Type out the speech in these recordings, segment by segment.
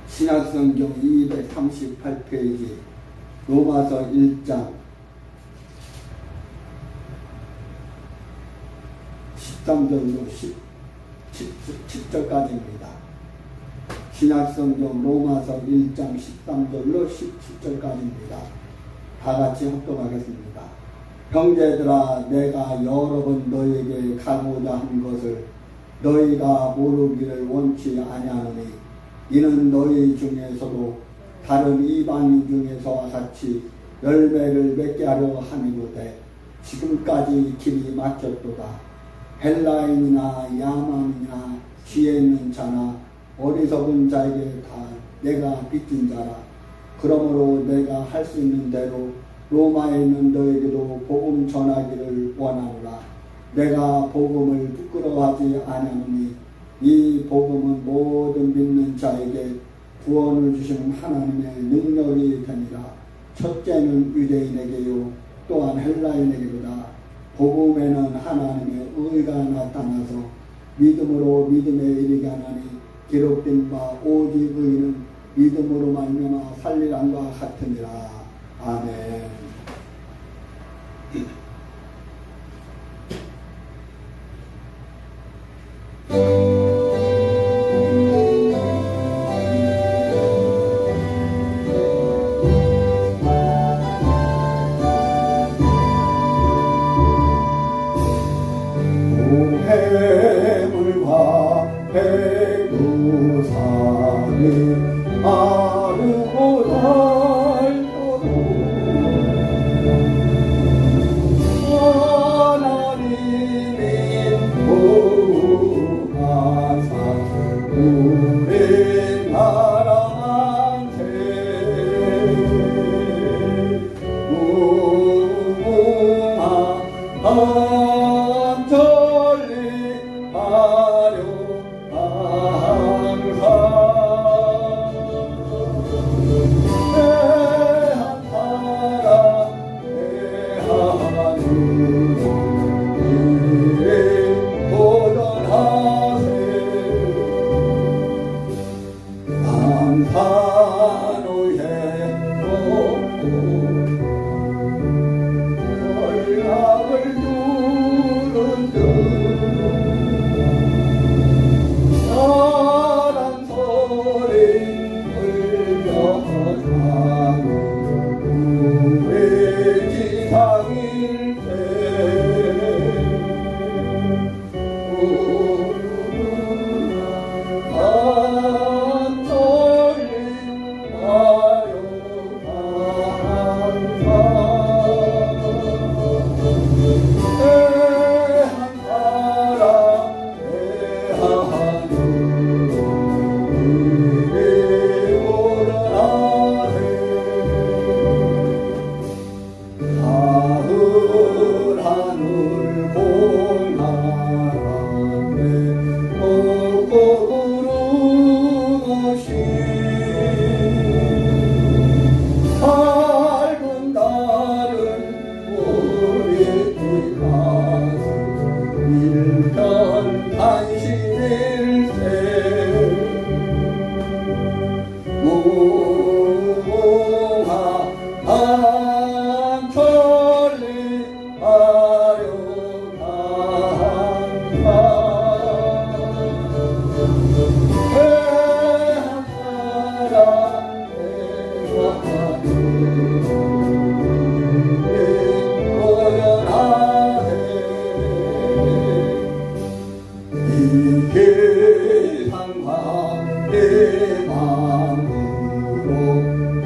신약성경 238페이지 로마서 1장 13절로 17절까지입니다. 신약성경 로마서 1장 13절로 17절까지입니다. 다같이 합독하겠습니다. 형제들아, 내가 여러 번 너희에게 가고자 한 것을 너희가 모르기를 원치 아니하노니 이는 너희 중에서도 다른 이방인 중에서와 같이 열매를 맺게 하려 함이로되 지금까지 길이 막혔도다. 헬라인이나 야만이나 지혜 있는 자나 어리석은 자에게 다 내가 빚진 자라. 그러므로 내가 할 수 있는 대로 로마에 있는 너에게도 복음 전하기를 원하노라. 내가 복음을 부끄러워하지 아니하노니 이 복음은 모든 믿는 자에게 구원을 주시는 하나님의 능력이 되니라. 첫째는 유대인에게요 또한 헬라인에게로다. 복음에는 하나님의 의가 나타나서 믿음으로 믿음에 이르게 하나니 기록된 바 오직 의인은 믿음으로 말미암아 살리란과 같으니라. 아멘. 해물과 백두산이 아르고 달려도 하나님인 보호하사 우리 나라 만세 무궁한 전리 하려 항상 대한 나라 대하는 이에 도전하세 남산호에 걷고 연락을 주는 듯 사랑 소리 들려가는 우리 지상일 때 안절리 하여 항상 대한 나라 대하는 이리 오르나세 가을 하늘 공하란데 먹고 부르것이 밝은 달은 우리 가슴 일편 단신일세 무궁한 천리 하려 항상 대한 나라 대하는 이에 도전하세 이 계상과 내 마음으로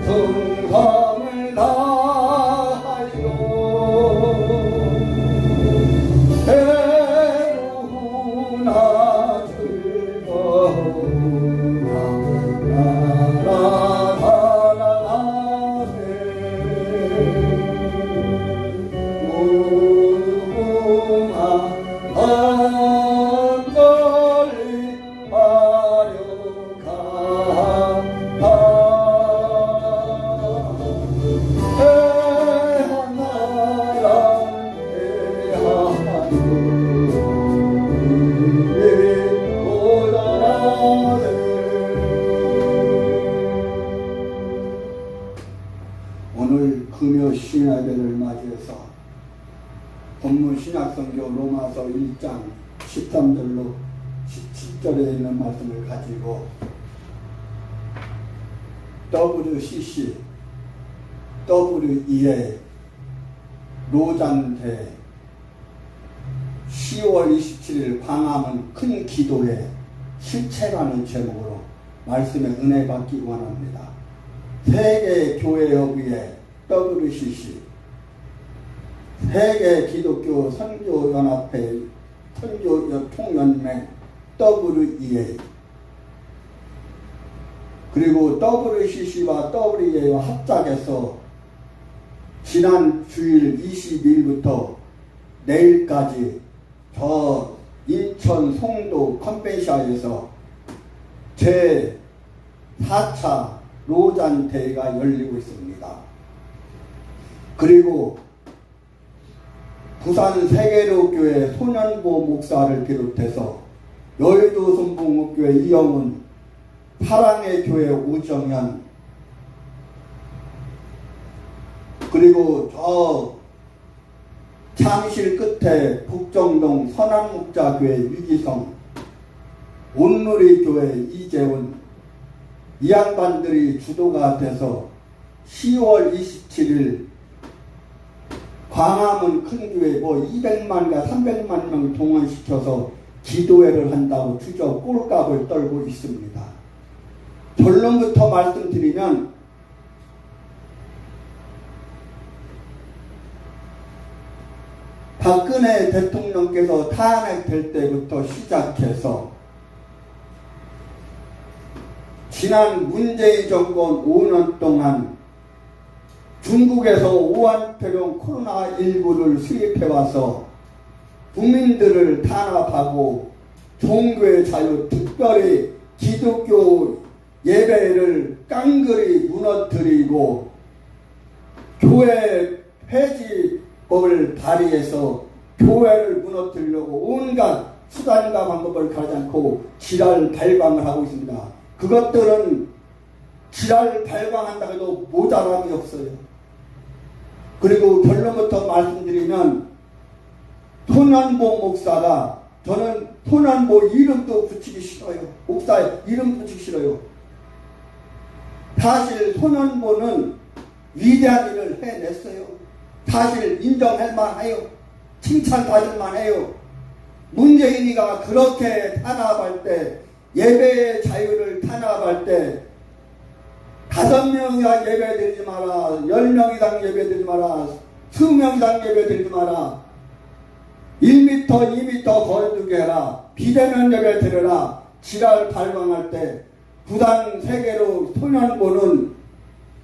성삼을 다하리로 배우나 즐거우나 나라 사랑하세 무궁한 안절리 하려 주님의 날을 맞이해서 본문 신약성경 로마서 1장 13절로 17절에 있는 말씀을 가지고 WCC, WEA, 로잔대 10월 27일 광화문 큰 기도의 실체라는 제목으로 말씀의 은혜 받기 원합니다. 세계 교회협의회 WCC, 세계 기독교 선교연합회 선교통연맹 WEA, 그리고 WCC와 WEA와 합작해서 지난 주일 22일부터 내일까지 저 인천 송도 컨벤션에서 제4차 로잔 대회가 열리고 있습니다. 그리고 부산 세계로교회 소년보 목사를 비롯해서 여의도 선봉교회 이영훈, 사랑의 교회 우정현, 그리고 저 창실 끝에 북정동 선한목자교회 유기성, 온누리교회 이재훈, 이 양반들이 주도가 돼서 10월 27일 광화문 큰 교회 200만과 300만 명 동원시켜서 기도회를 한다고 주저 꼴값을 떨고 있습니다. 결론부터 말씀드리면 박근혜 대통령께서 탄핵될 때부터 시작해서 지난 문재인 정권 5년 동안 중국에서 오한표령 코로나19를 수입해와서 국민들을 탄압하고 종교의 자유, 특별히 기독교 예배를 깡그리 무너뜨리고 교회 폐지법을 발의해서 교회를 무너뜨리려고 온갖 수단과 방법을 가리지 않고 지랄 발광을 하고 있습니다. 그것들은 지랄 발광한다고 해도 모자람이 없어요. 그리고 결론부터 말씀드리면 소년보 목사가, 저는 소년보 이름도 붙이기 싫어요. 목사 이름 붙이기 싫어요. 사실 소년보는 위대한 일을 해냈어요. 사실 인정할 만해요. 칭찬받을 만해요. 문재인이가 그렇게 탄압할 때, 예배의 자유를 탄압할 때 5명 이상 예배 드리지 마라, 10명 이상 예배 드리지 마라, 20명 이상 예배 드리지 마라, 1m, 2m 거리두기 해라, 비대면 예배 드려라, 지랄 발광할 때 부산 세계로 소년보는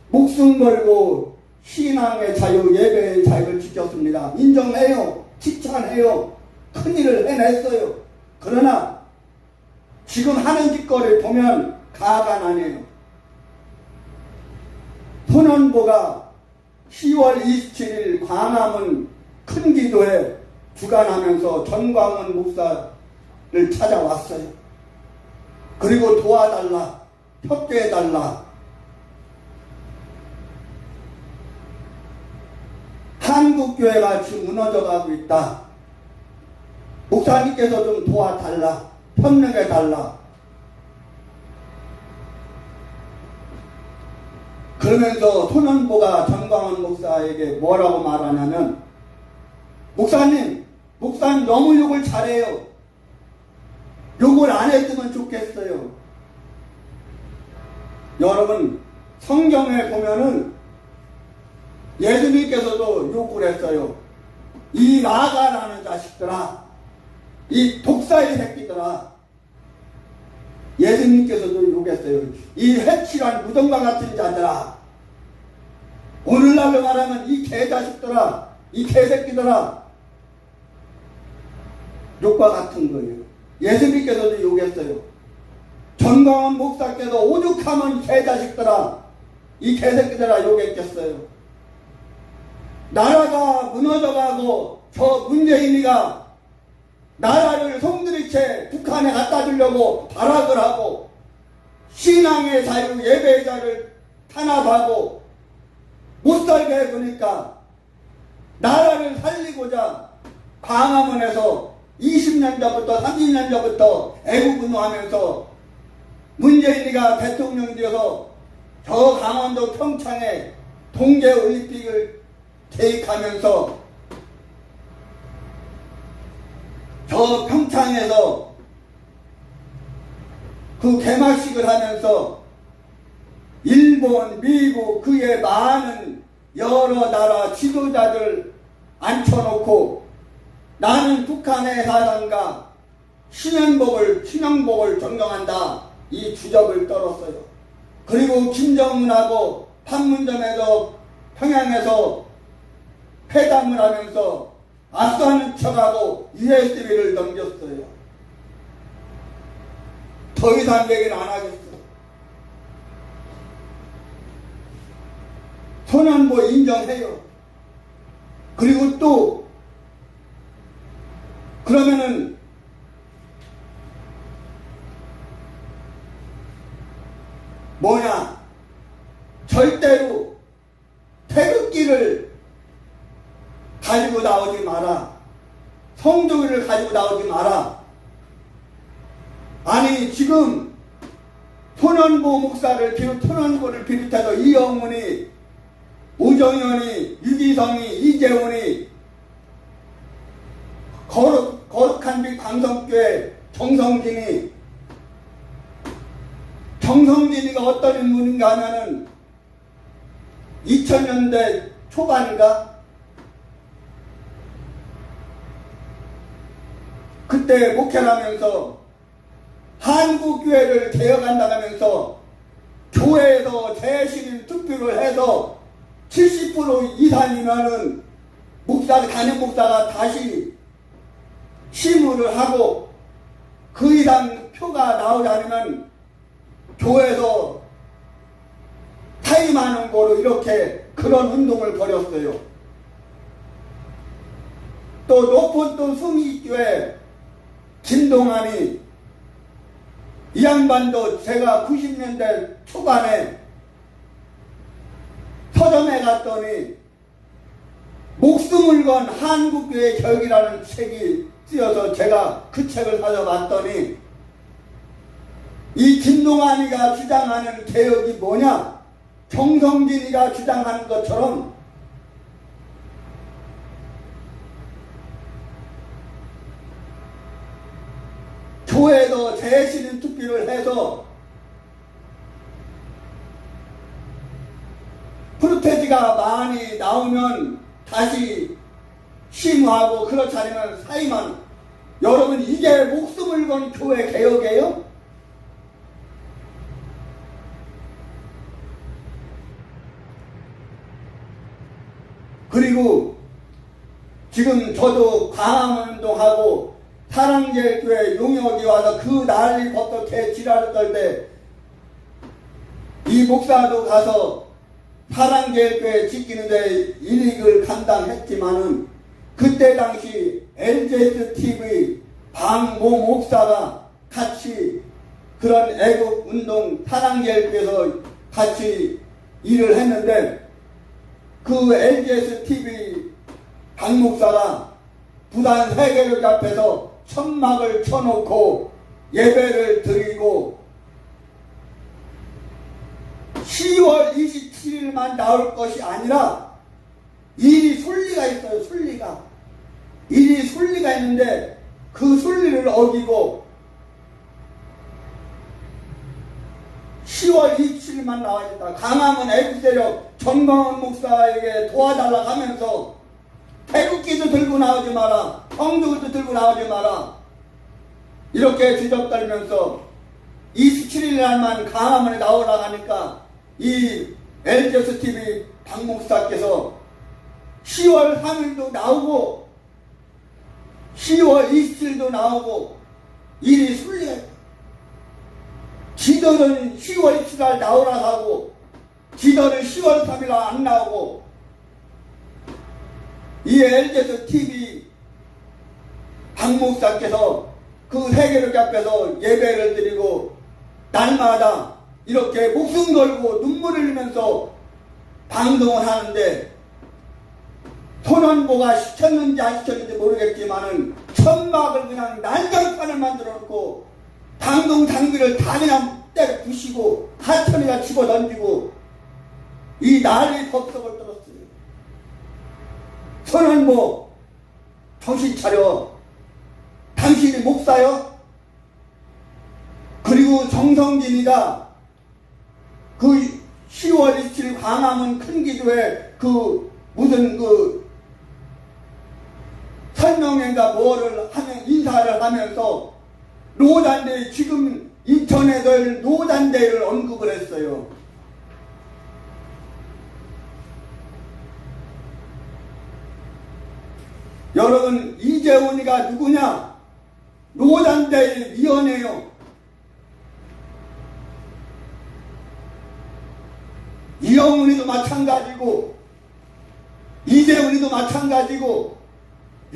목숨 걸고 신앙의 자유, 예배의 자유를 지켰습니다. 인정해요. 칭찬해요. 큰일을 해냈어요. 그러나 지금 하는 짓거리 보면 가가 나네요. 소년보가 10월 27일 광화문 큰 기도회 주관하면서 전광훈 목사를 찾아왔어요. 그리고 도와달라, 협조해달라. 한국교회가 지금 무너져가고 있다. 목사님께서 좀 도와달라, 협력해달라. 그러면서 소년보가 전광훈 목사에게 뭐라고 말하냐면, 목사님 너무 욕을 잘해요. 욕을 안 했으면 좋겠어요. 여러분, 성경에 보면은 예수님께서도 욕을 했어요. 이 나가라는 자식들아, 이 독사의 새끼들아. 예수님께서도 욕했어요. 이 해칠한 무덤과 같은 자들아. 오늘날로 말하면 이 개자식들아, 이 개새끼들아. 욕과 같은 거예요. 예수님께서도 욕했어요. 전광훈 목사께서 오죽하면 개자식들아, 이 개새끼들아 욕했겠어요. 나라가 무너져가고 저 문재인이가 나라를 송두리째 북한에 갖다 주려고 발악을 하고 신앙의 자유, 예배의 자유를 탄압하고 못살게 해보니까 나라를 살리고자 광화문에서 20년 전부터 30년 전부터 애국운동하면서 문재인이가 대통령이 되어서 저 강원도 평창에 동계올림픽을 계획하면서 저 평창에서 그 개막식을 하면서 일본, 미국, 그의 많은 여러 나라 지도자들 앉혀놓고 나는 북한의 사상과 신형복을 존경한다, 이 주적을 떨었어요. 그리고 김정은하고 판문점에서 평양에서 회담을 하면서 아싸는 척하고 USB를 넘겼어요. 더 이상 얘기는 안 하겠어. 소년보 인정해요. 그리고 또 그러면은 뭐냐, 절대로 태극기를 가지고 나오지 마라, 성조기를 가지고 나오지 마라. 아니 지금 손원보 목사를 손원보를 비롯해서 이영훈이, 우정현이, 유기성이, 이재훈이, 거룩한 빛 광성교회 정성진이가 어떤 인물인가 하면은 2000년대 초반인가 그때 목회를 하면서 한국교회를 개혁한다 하면서 교회에서 재신인 투표를 해서 70% 이상이면은 담임 목사가 다시 심의를 하고 그 이상 표가 나오지 않으면 교회에서 타임하는 거로 이렇게 그런 운동을 벌였어요. 또 높은 또 승희교회 김동환이, 이 양반도 제가 90년대 초반에 서점에 갔더니 목숨을 건 한국교회 개혁이라는 책이 쓰여서 제가 그 책을 찾아봤더니 이 김동환이가 주장하는 개혁이 뭐냐, 정성진이가 주장하는 것처럼 교회도 재신인 투표를 해서 프로테지가 많이 나오면 다시 심의하고, 그렇지 않으면 사임하는. 여러분, 이게 목숨을 건 교회 개혁이에요? 그리고 지금 저도 광화문 운동하고 사랑제일교회 용역이 와서 그 난리 어떻게 지랄을 떨 때 이 목사도 가서 사랑제일교회 지키는데 일익을 감당했지만은 그때 당시 LGSTV 방모 목사가 같이 그런 애국운동 사랑제일교회에서 같이 일을 했는데 그 LGSTV 방 목사가 부산 세계를 앞에서 천막을 쳐놓고 예배를 드리고 10월 27일만 나올 것이 아니라 일이 순리가 있어요. 일이 순리가 있는데 그 순리를 어기고 10월 27일만 나와야 된다. 강화문 애국세력 정광훈 목사에게 도와달라 하면서 태극기도 들고 나오지 마라, 성조기도 들고 나오지 마라, 이렇게 주접떨면서 27일 날만 강화문에 나오라 하니까 이 LGSTV 박 목사께서 10월 3일도 나오고 10월 27일도 나오고 일이 순리가 있다. 지도는 10월 27일 나오라 하고 지도는 10월 3일 안 나오고, 이 LGSTV 박 목사께서 그 세계를 앞에서 예배를 드리고 날마다 이렇게 목숨 걸고 눈물을 흘리면서 방송을 하는데 손원보가 시켰는지 안 시켰는지 모르겠지만은 천막을 그냥 난장판을 만들어 놓고 당동당비를 다 그냥 때려 부시고 하천에다 집어 던지고 이 난리 법석을 떨었어요. 손원보 정신 차려. 당신이 목사요? 그리고 정성진이가 그 10월 27일 광화문 큰 기도회 그 무슨 그 설명회인가 뭐를 하면 인사를 하면서 노단대 지금 인천에서 노단대를 언급을 했어요. 여러분 이재훈이가 누구냐? 노단대 위원회요. 이영훈이도 마찬가지고 이재훈이도 마찬가지고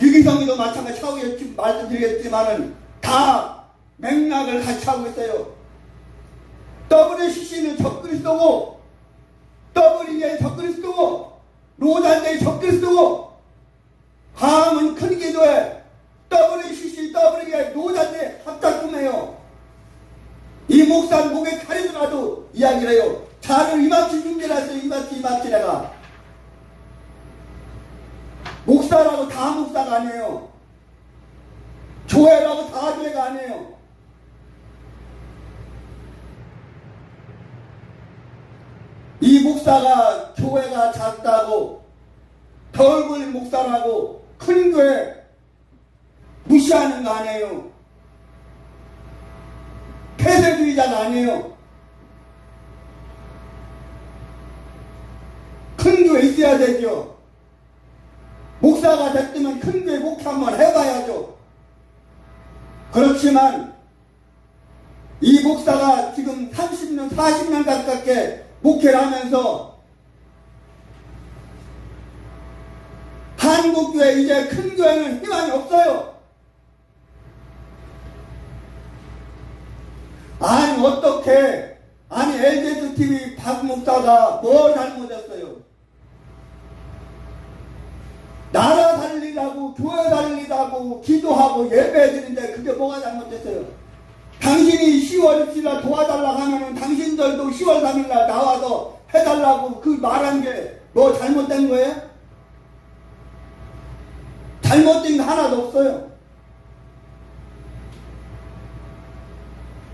유기성이도 마찬가지. 차후에 말씀드리겠지만은 다 맥락을 같이 하고 있어요. WCC는 적그리스도고 WE는 적그리스도고 노단대의 적그리스도고 광화문 큰 기도회 WCC WE 노단대 합작품이에요. 이 목사는 목에 칼이더라도 이야기를 해요. 자를 이만치 준비했어요. 이만치 내가 목사라고 다 목사가 아니에요. 교회라고 다 교회가 아니에요. 이 목사가 교회가 작다고 덜굴 목사라고 큰 교회 무시하는 거 아니에요. 폐쇄주의자가 아니에요. 큰 교회 있어야 되죠. 목사가 됐으면 큰 교회 목회 한번 해봐야죠. 그렇지만 이 목사가 지금 30년 40년 가깝게 목회를 하면서 한국교회 이제 큰 교회는 희망이 없어요. 아니 어떻게 아니 LDSTV 박 목사가 뭘 잘못했어요? 나라 살리라고 교회 살리라고 기도하고 예배드리는데 그게 뭐가 잘못됐어요? 당신이 10월 27일 도와달라고 하면은 당신들도 10월 3일날 나와서 해달라고 그 말한 게 뭐 잘못된 거예요? 잘못된 거 하나도 없어요.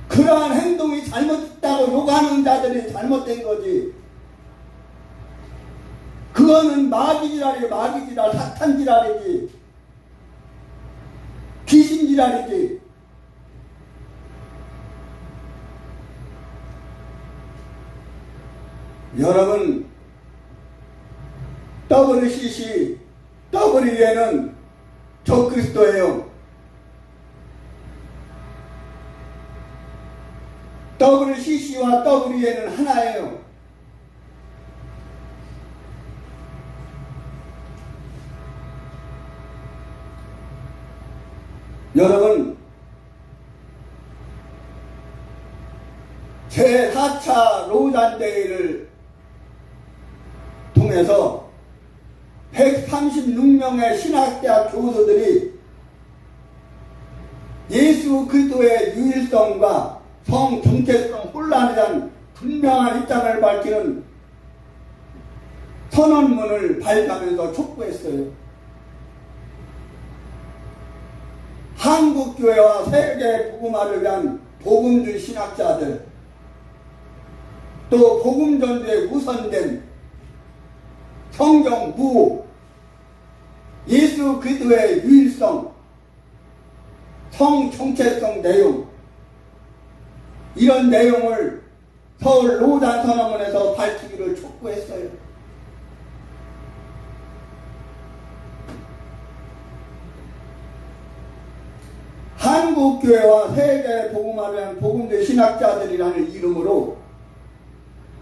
그러한 행동이 잘못됐다고 욕하는 자들이 잘못된 거지. 그거는 마귀지랄이에요. 마귀지랄, 사탄지랄이지, 귀신지랄이지. 여러분 WCC, WE는 적그리스도예요. WCC와 WE는 하나예요. 여러분 제4차 로잔데이를 통해서 136명의 신학대학 교수들이 예수 그리스도의 유일성과 성 정체성 혼란에 대한 분명한 입장을 밝히는 선언문을 발표하면서 촉구했어요. 한국교회와 세계 복음화를 위한 복음주의 신학자들, 또 복음전도에 우선된 성경 무, 예수 그리스도의 유일성, 성 정체성 내용, 이런 내용을 서울 로잔 선언문에서 밝히기를 촉구했어요. 한국교회와 세계 복음화를 위한 복음주의 신학자들이라는 이름으로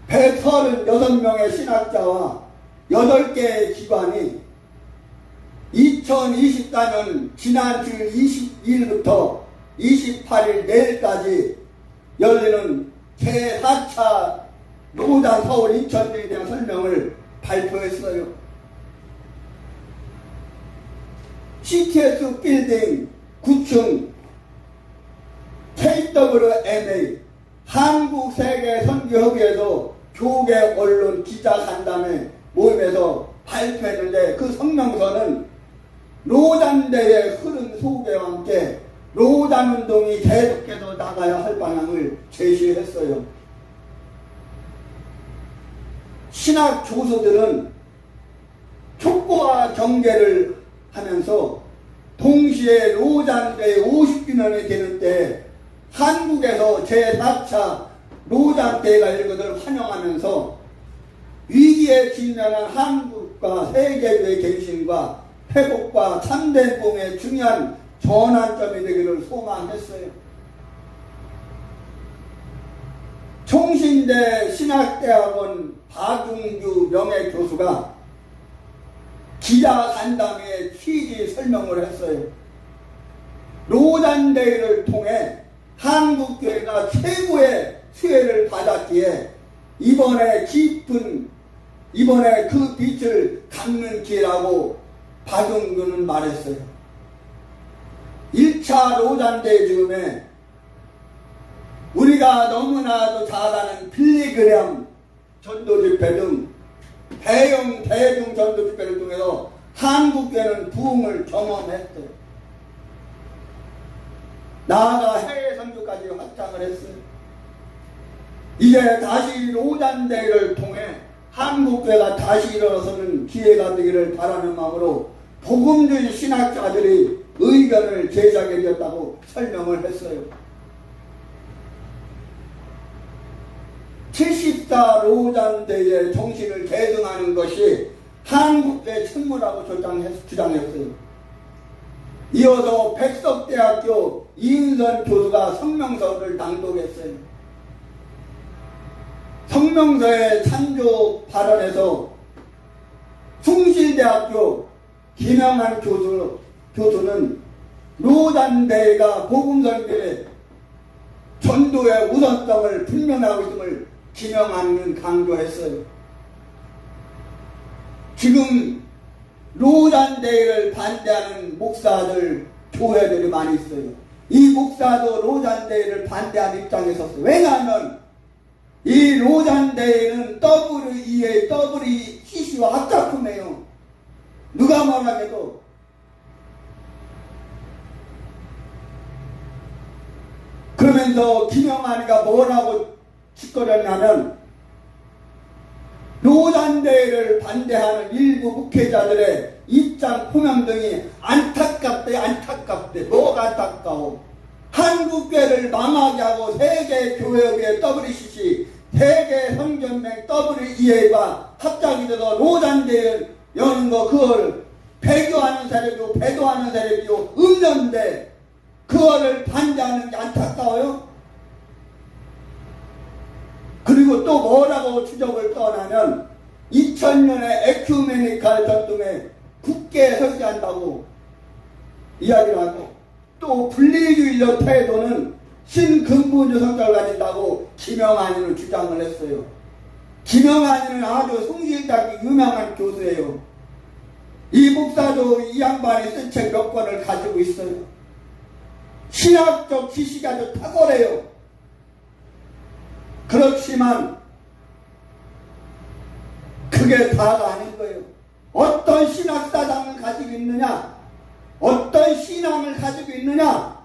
136명의 신학자와 8개의 기관이 2024년 지난 주 22일부터 28일 내일까지 열리는 제4차 로잔 서울 인천대에 대한 설명을 발표했어요. CTS 빌딩 9층 KWMA 한국세계선교협의회에서 교계 언론 기자간담회 모임에서 발표했는데, 그 성명서는 로잔대의 흐름 소개와 함께 로잔운동이 계속해서 나가야 할 방향을 제시했어요. 신학 교수들은 촉구와 경계를 하면서 동시에 로잔대의 50주년이 되는 때 한국에서 제4차 로잔대회가 열린 것을 환영하면서 위기에 직면한 한국과 세계의 갱신과 회복과 참된 봉의 중요한 전환점이 되기를 소망했어요. 총신대 신학대학원 박용규 명예교수가 기자간담회에 취지 설명을 했어요. 로잔대회를 통해 한국교회가 최고의 수혜를 받았기에 이번에 그 빛을 갚는 기회라고 박용규는 말했어요. 1차 로잔대회 즈음에 우리가 너무나도 잘 아는 빌리그램 전도집회 등 대형 대중 전도집회를 통해서 한국교회는 부흥을 경험했어요. 나아가 해외 선교까지 확장을 했어요. 이제 다시 로잔대회를 통해 한국교회가 다시 일어서는 기회가 되기를 바라는 마음으로 복음주의 신학자들이 의견을 제시하게 되었다고 설명을 했어요. 74 로잔대회의 정신을 계승하는 것이 한국교회 책무라고 주장했어요. 이어서 백석대학교 이은선 교수가 성명서를 낭독했어요. 성명서의 찬조 발언에서 숭실대학교 김영한 교수는 로잔대회가 복음설교의 전도의 우선성을 분명하고 있음을 김영한은 강조했어요. 지금 로잔대회를 반대하는 목사들, 교회들이 많이 있어요. 이 목사도 로잔대회를 반대하는 입장에 섰어요. 왜냐하면 이 로잔대회는 WEACC와 합작품이에요. 누가 말하게도 그러면서 김영환이가 뭐라고 짓거렸냐면 로잔대회를 반대하는 일부 목회자들의 입장 표명 등이 안타깝대. 뭐가 안타까워? 한국교회를 망하게 하고 세계교회협의회 WCC, 세계성전맹 WEA가 합작이 돼서 로잔대회를 여는 거, 그걸 배교하는 세력이고 배도하는 세력이고 없는데 그거를 반대하는 게 안타까워요? 그리고 또 뭐라고 추적을 떠나면 2000년에 에큐메니칼 전통에 굳게 설계한다고 이야기를 하고, 또 분리주의적 태도는 신근본주 성격을 가진다고 김영환이는 주장을 했어요. 김영환이는 아주 성실하게 유명한 교수예요. 이 목사도 이 양반이 쓴 책 몇 권을 가지고 있어요. 신학적 지식이 아주 탁월해요. 그렇지만 그게 다가 아닌 거예요. 어떤 신학사상을 가지고 있느냐, 어떤 신앙을 가지고 있느냐,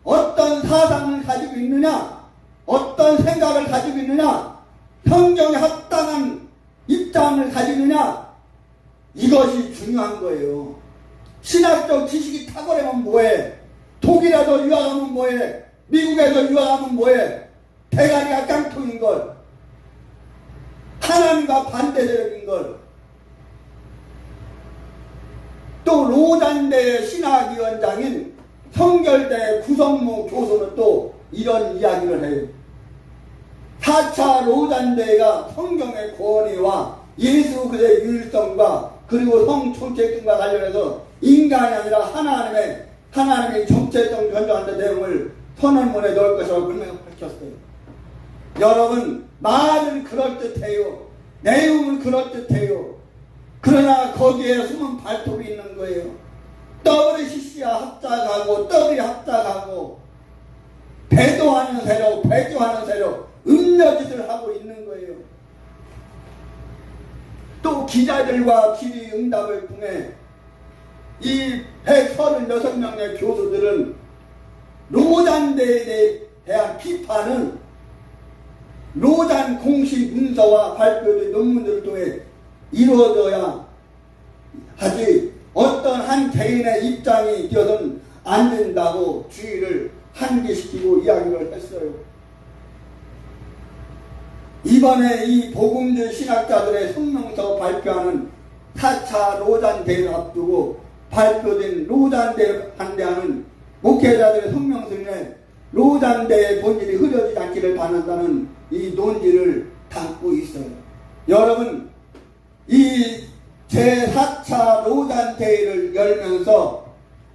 어떤 사상을 가지고 있느냐, 어떤 생각을 가지고 있느냐, 성경에 합당한 입장을 가지고 있느냐, 이것이 중요한 거예요. 신학적 지식이 탁월하면 뭐해? 독일에서 유학하면 뭐해? 미국에서 유학하면 뭐해? 대가리가 깡통인 걸, 하나님과 반대적인 걸. 또 로잔대의 신학위원장인 성결대 구성무 교수는 또 이런 이야기를 해요. 4차 로잔대회가 성경의 권위와 예수 그리스도의 유일성과 그리고 성총체성과 관련해서 인간이 아니라 하나님의 정체성 변조하는 내용을 선언문에 넣을 것이라고 분명히 밝혔어요. 여러분, 말은 그럴듯해요. 내용은 그럴듯해요. 그러나 거기에 숨은 발톱이 있는 거예요. 떡으로 시시야 합작하고 떡이 합작하고 배도하는 새로 배조하는 새로 음녀짓을 하고 있는 거예요. 또 기자들과 질의응답을 통해 이 136명의 교수들은 로잔대에 대한 비판은 로잔 공식 문서와 발표된 논문들을 통해 이루어져야 하지 어떤 한 개인의 입장이 되어서는 안 된다고 주의를 환기시키고 이야기를 했어요. 이번에 이 복음주 신학자들의 성명서 발표하는 4차 로잔 대회를 앞두고 발표된 로잔 대회에 반대하는 목회자들의 성명서에 로잔 대회의 본질이 흐려지지 않기를 바란다는 이 논지를 담고 있어요. 여러분, 이 제4차 로잔 대회를 열면서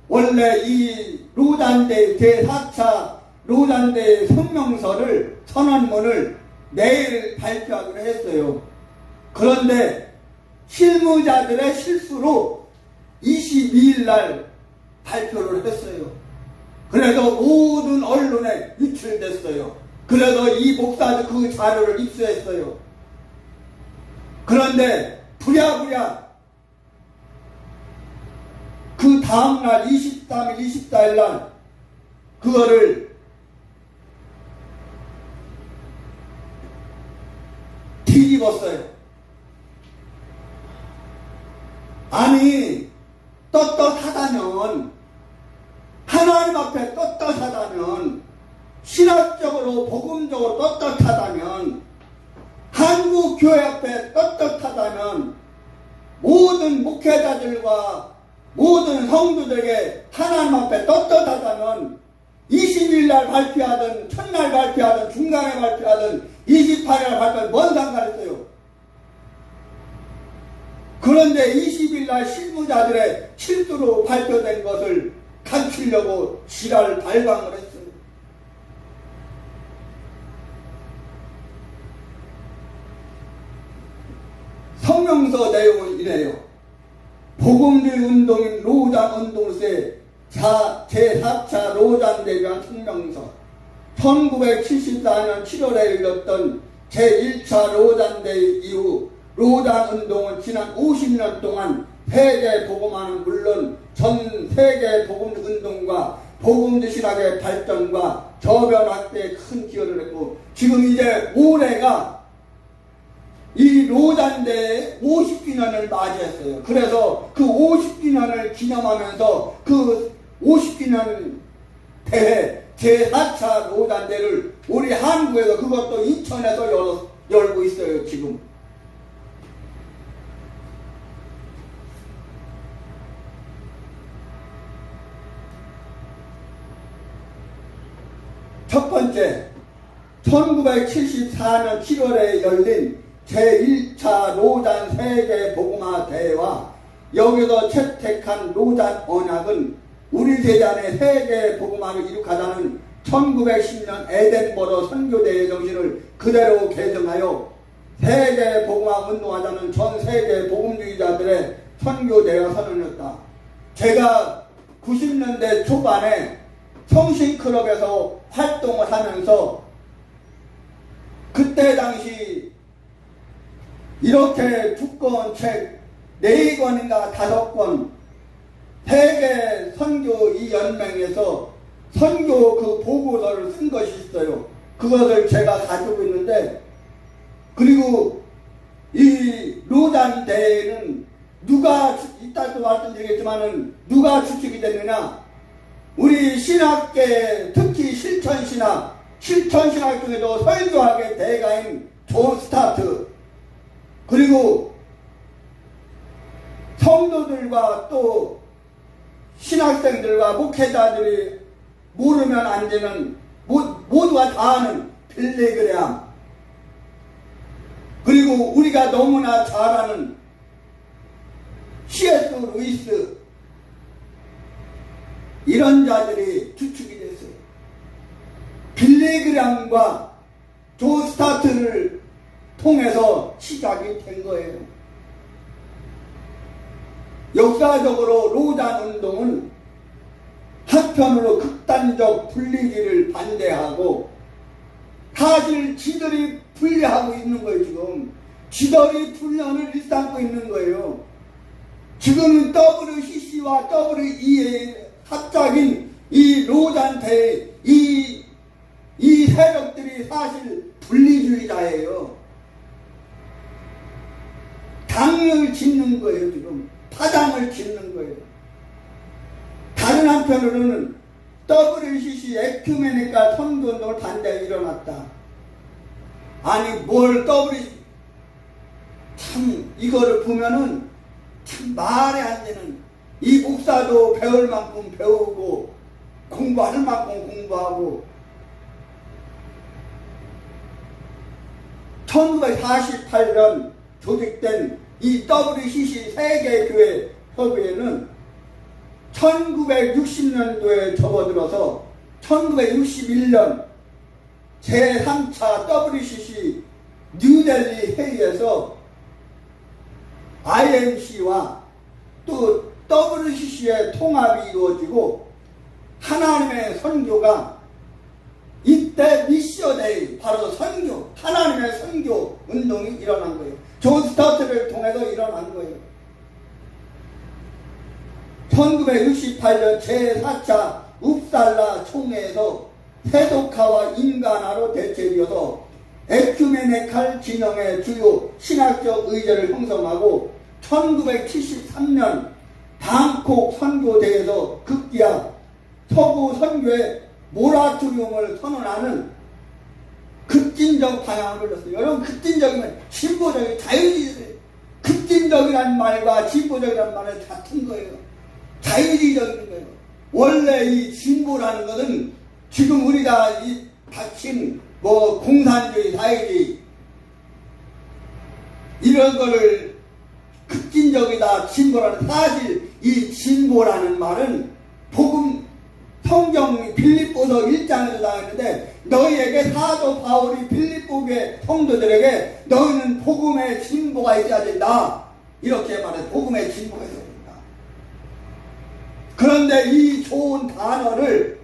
원래 이 로잔 대회 제4차 로잔 대회 성명서를 선언문을 내일 발표하기로 했어요. 그런데 실무자들의 실수로 22일 날 발표를 했어요. 그래서 모든 언론에 유출됐어요. 그래서 이 목사도 그 자료를 입수했어요. 그런데 부랴부랴 그 다음날 23일, 24일 날 그거를 뒤집었어요. 아니 떳떳하다면 하나님 앞에 떳떳하다면 신학적으로 복음적으로 떳떳하다면 한국 교회 앞에 떳떳하다면 모든 목회자들과 모든 성도들에게 하나님 앞에 떳떳하다면 20일 날 발표하든 첫날 발표하든 중간에 발표하든 28일 발표하든 뭔 상관있어요. 그런데 20일 날 실무자들의 실수로 발표된 것을 감추려고 지랄 발광을 했어요. 성명서 내용은 이래요. 복음주의 운동인 로잔 운동세 제4차 로잔 대회한 성명서 1974년 7월에 열렸던 제1차 로잔 대회 이후 로잔 운동은 지난 50년 동안 세계 복음화는 물론 전 세계 복음 운동과 복음주 신학의 발전과 저변 확대에 큰 기여를 했고 지금 이제 올해가 이 로잔대의 50주년을 맞이했어요. 그래서 그 50주년을 기념하면서 그 50주년 대회 제4차 로잔대를 우리 한국에서 그것도 인천에서 열고 있어요. 지금 첫 번째 1974년 7월에 열린 제1차 로잔 세계 복음화 대회와 여기서 채택한 로잔 언약은 우리 제자의 세계 복음화를 이룩하자는 1910년 에덴버러 선교대회 정신을 그대로 개정하여 세계 복음화 운동하자는 전 세계 복음주의자들의 선교대회가 선언했다. 제가 90년대 초반에 성신클럽에서 활동을 하면서 그때 당시 이렇게 두꺼운 책 4권인가 5권 세계 선교 이 연맹에서 선교 그 보고서를 쓴 것이 있어요. 그것을 제가 가지고 있는데 그리고 이 로잔 대회는 누가 이따도 말씀드리겠지만은 누가 주축이 됐느냐 우리 신학계 특히 실천신학 중에도 설교학의 대가인 존 스타트 그리고 성도들과 또 신학생들과 목회자들이 모르면 안 되는 모두가 다 아는 빌리 그레함 그리고 우리가 너무나 잘 아는 C.S. 루이스 이런 자들이 주축이 됐어요. 빌리 그레함과 존 스타트를 통해서 시작이 된 거예요. 역사적으로 노단운동은 한편으로 극단적 분리기를 반대하고 사실 지들이 분리하고 있는 거예요. 지금 지들이 분란을 일삼고 있는 거예요. 지금은 WCC와 WE의 합작인 이 노단대 이 세력들이 사실 분리주의자예요. 당을 짓는 거예요. 지금 파당을 짓는 거예요. 다른 한편으로는 WCC 에큐메니컬 선교운동을 반대에 일어났다. 아니 뭘 참 이거를 보면은 참 말이 안 되는, 이 목사도 배울 만큼 배우고 공부할 만큼 공부하고 1948년 조직된 이 WCC 세계교회 협의회는 1960년도에 접어들어서 1961년 제3차 WCC 뉴델리 회의에서 IMC와 또 WCC의 통합이 이루어지고 하나님의 선교가 이때 미셔데이, 바로 선교, 하나님의 선교 운동이 일어난 거예요. 존 스타트를 통해서 일어난 거예요. 1968년 제4차 웁살라 총회에서 세독화와 인간화로 대체되어서 에큐메니칼 진영의 주요 신학적 의제를 형성하고 1973년 방콕 선교대회에서 급기야 서구 선교의 모라토리움을 선언하는 급진적 방향을 걸렸어요. 여러분, 급진적이면 진보적인 자유주의, 급진적이라는 말과 진보적이라는 말은 같은 거예요. 자유주의적인 거예요. 원래 이 진보라는 것은 지금 우리가 이 닥친 공산주의, 사회주의 이런 거를 급진적이다, 진보라는, 사실 이 진보라는 말은 복음 성경 빌립보서 1장에서 나왔는데, 너희에게 사도 바울이 빌립보의 성도들에게 너희는 복음의 진보가 있어야 된다, 이렇게 말해서 복음의 진보가 있어야 된다. 그런데 이 좋은 단어를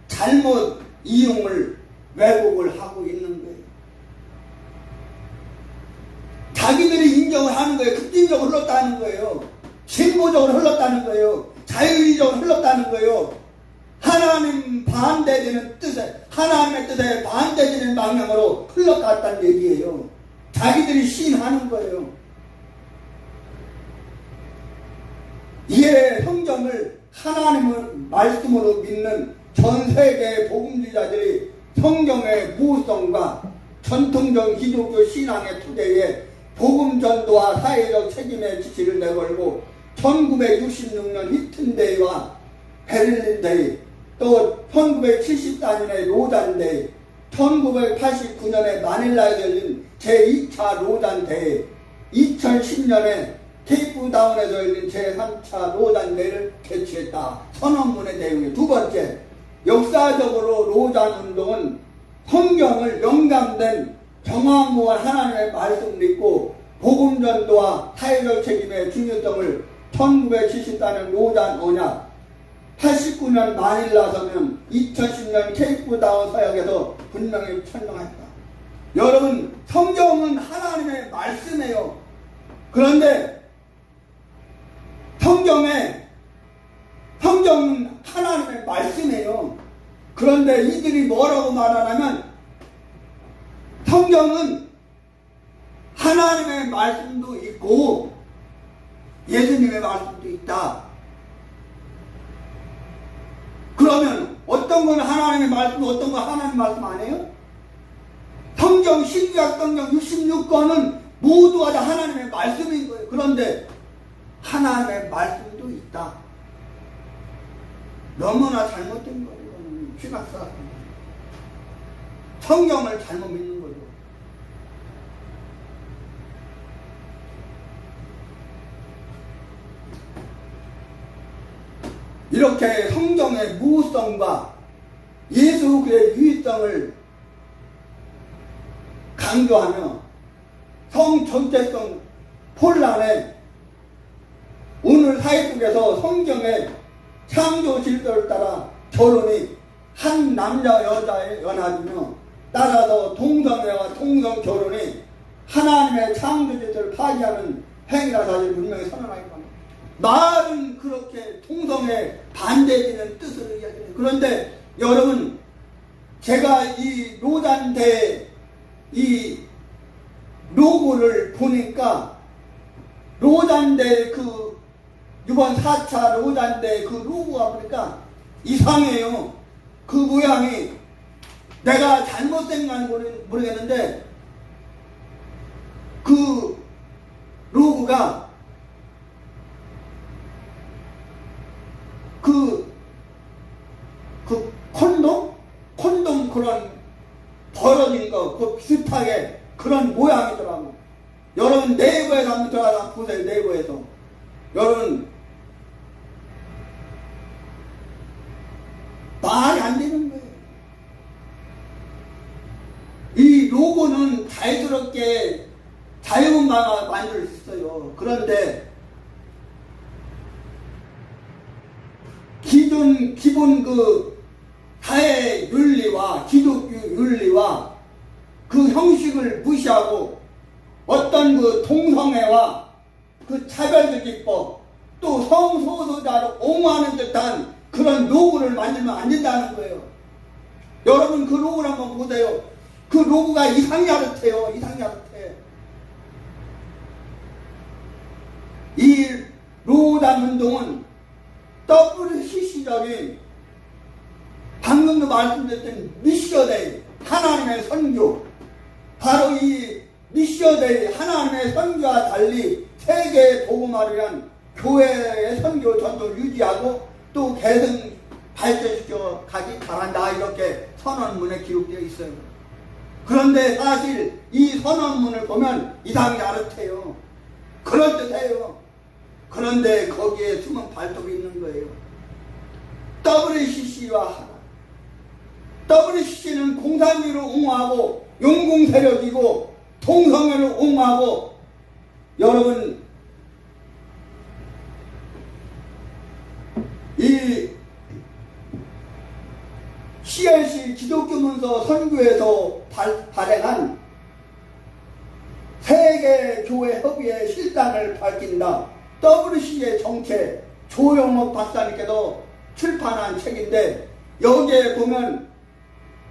잘못 이용을, 왜곡을 하고 있는 거예요. 자기들이 인정을 하는 거예요. 급진적으로 흘렀다는 거예요. 진보적으로 흘렀다는 거예요. 자유주의적으로 흘렀다는 거예요. 하나님 반대되는 뜻에, 하나님의 뜻에 반대되는 방향으로 흘러갔다는 얘기예요. 자기들이 시인하는 거예요. 이에 성경을 하나님의 말씀으로 믿는 전 세계의 복음주의자들이 성경의 무성과 전통적 기독교 신앙의 토대에 복음 전도와 사회적 책임의 지시를 내걸고 1966년 히튼데이와 베를린데이, 또 1974년의 로잔데이, 1989년에 마닐라에 열린 제2차 로잔데이, 2010년에 케이프다운에서 열린 제3차 로잔데이를 개최했다. 선언문의 내용이 두 번째, 역사적으로 로잔운동은 성경을 영감된 정화무한 하나님의 말씀을 믿고 복음전도와 사회적 책임의 중요성을 1974년 로잔 언약, 89년 마닐라 서명, 2010년 케이프다운 서약에서 분명히 설명했다. 여러분, 성경은 하나님의 말씀이에요. 그런데 성경은 하나님의 말씀이에요. 그런데 이들이 뭐라고 말하냐면, 성경은 하나님의 말씀도 있고 예수님의 말씀도 있다. 그러면 어떤 건 하나님의 말씀, 어떤 건 하나님의 말씀 아니에요? 성경, 신구약 성경 66권은 모두가 다 하나님의 말씀인 거예요. 그런데 하나님의 말씀도 있다. 너무나 잘못된 거예요. 이거는 신학사. 성경을 잘못 믿는 거죠. 이렇게 성경의 무성과 예수 그의 유의성을 강조하며 성 전체성 혼란에 오늘 사회 속에서 성경의 창조 질서를 따라 결혼이 한 남자 여자의 연합이며 따라서 동성애와 동성 결혼이 하나님의 창조 질서를 파기하는 행위라 사실 분명히 선언하기로 합니다. 말은 그렇게 동성애 반대되는 뜻으로 이야기해요. 그런데 여러분, 제가 이 로잔대 이 로고를 보니까 로잔대 이번 4차 로잔대 로고가 보니까 이상해요. 그 모양이 내가 잘못된 건 모르겠는데 그 로고가 콘돔 그런 벌어진 거 비슷하게 그런 모양이더라고. 여러분 네이버에서 한번 들어가서 보세요. 네이버에서 여러분 말이 안 되는 거예요. 이 로고는 자연스럽게 자연만화 만들 수 있어요. 그런데 기본 사회 윤리와 기독교 윤리와 그 형식을 무시하고 어떤 동성애와 차별적 기법 또 성소수자를 옹호하는 듯한 그런 로고를 만들면 안 된다는 거예요. 여러분 그 로고를 한번 보세요. 그 로고가 이상야릇해요. 이상야릇해. 이 로단 운동은 WCC적인 방금도 말씀드렸던 미셔데이 하나님의 선교, 바로 이 미셔데이 하나님의 선교와 달리 세계의 복음화를 위한 교회의 선교 전도를 유지하고 또 계승 발전시켜 가기 바란다, 이렇게 선언문에 기록되어 있어요. 그런데 사실 이 선언문을 보면 이상이 아릇해요. 그럴듯해요. 그런데 거기에 숨은 발톱이 있는 거예요. WCC와 하나. WCC는 공산주의를 옹호하고 용궁세력이고 동성애를 옹호하고, 여러분 이 CLC 기독교문서 선교에서 발행한 세계교회 협의회 실상을 밝힌다. WCC의 정체, 조영옥 박사님께서 출판한 책인데, 여기에 보면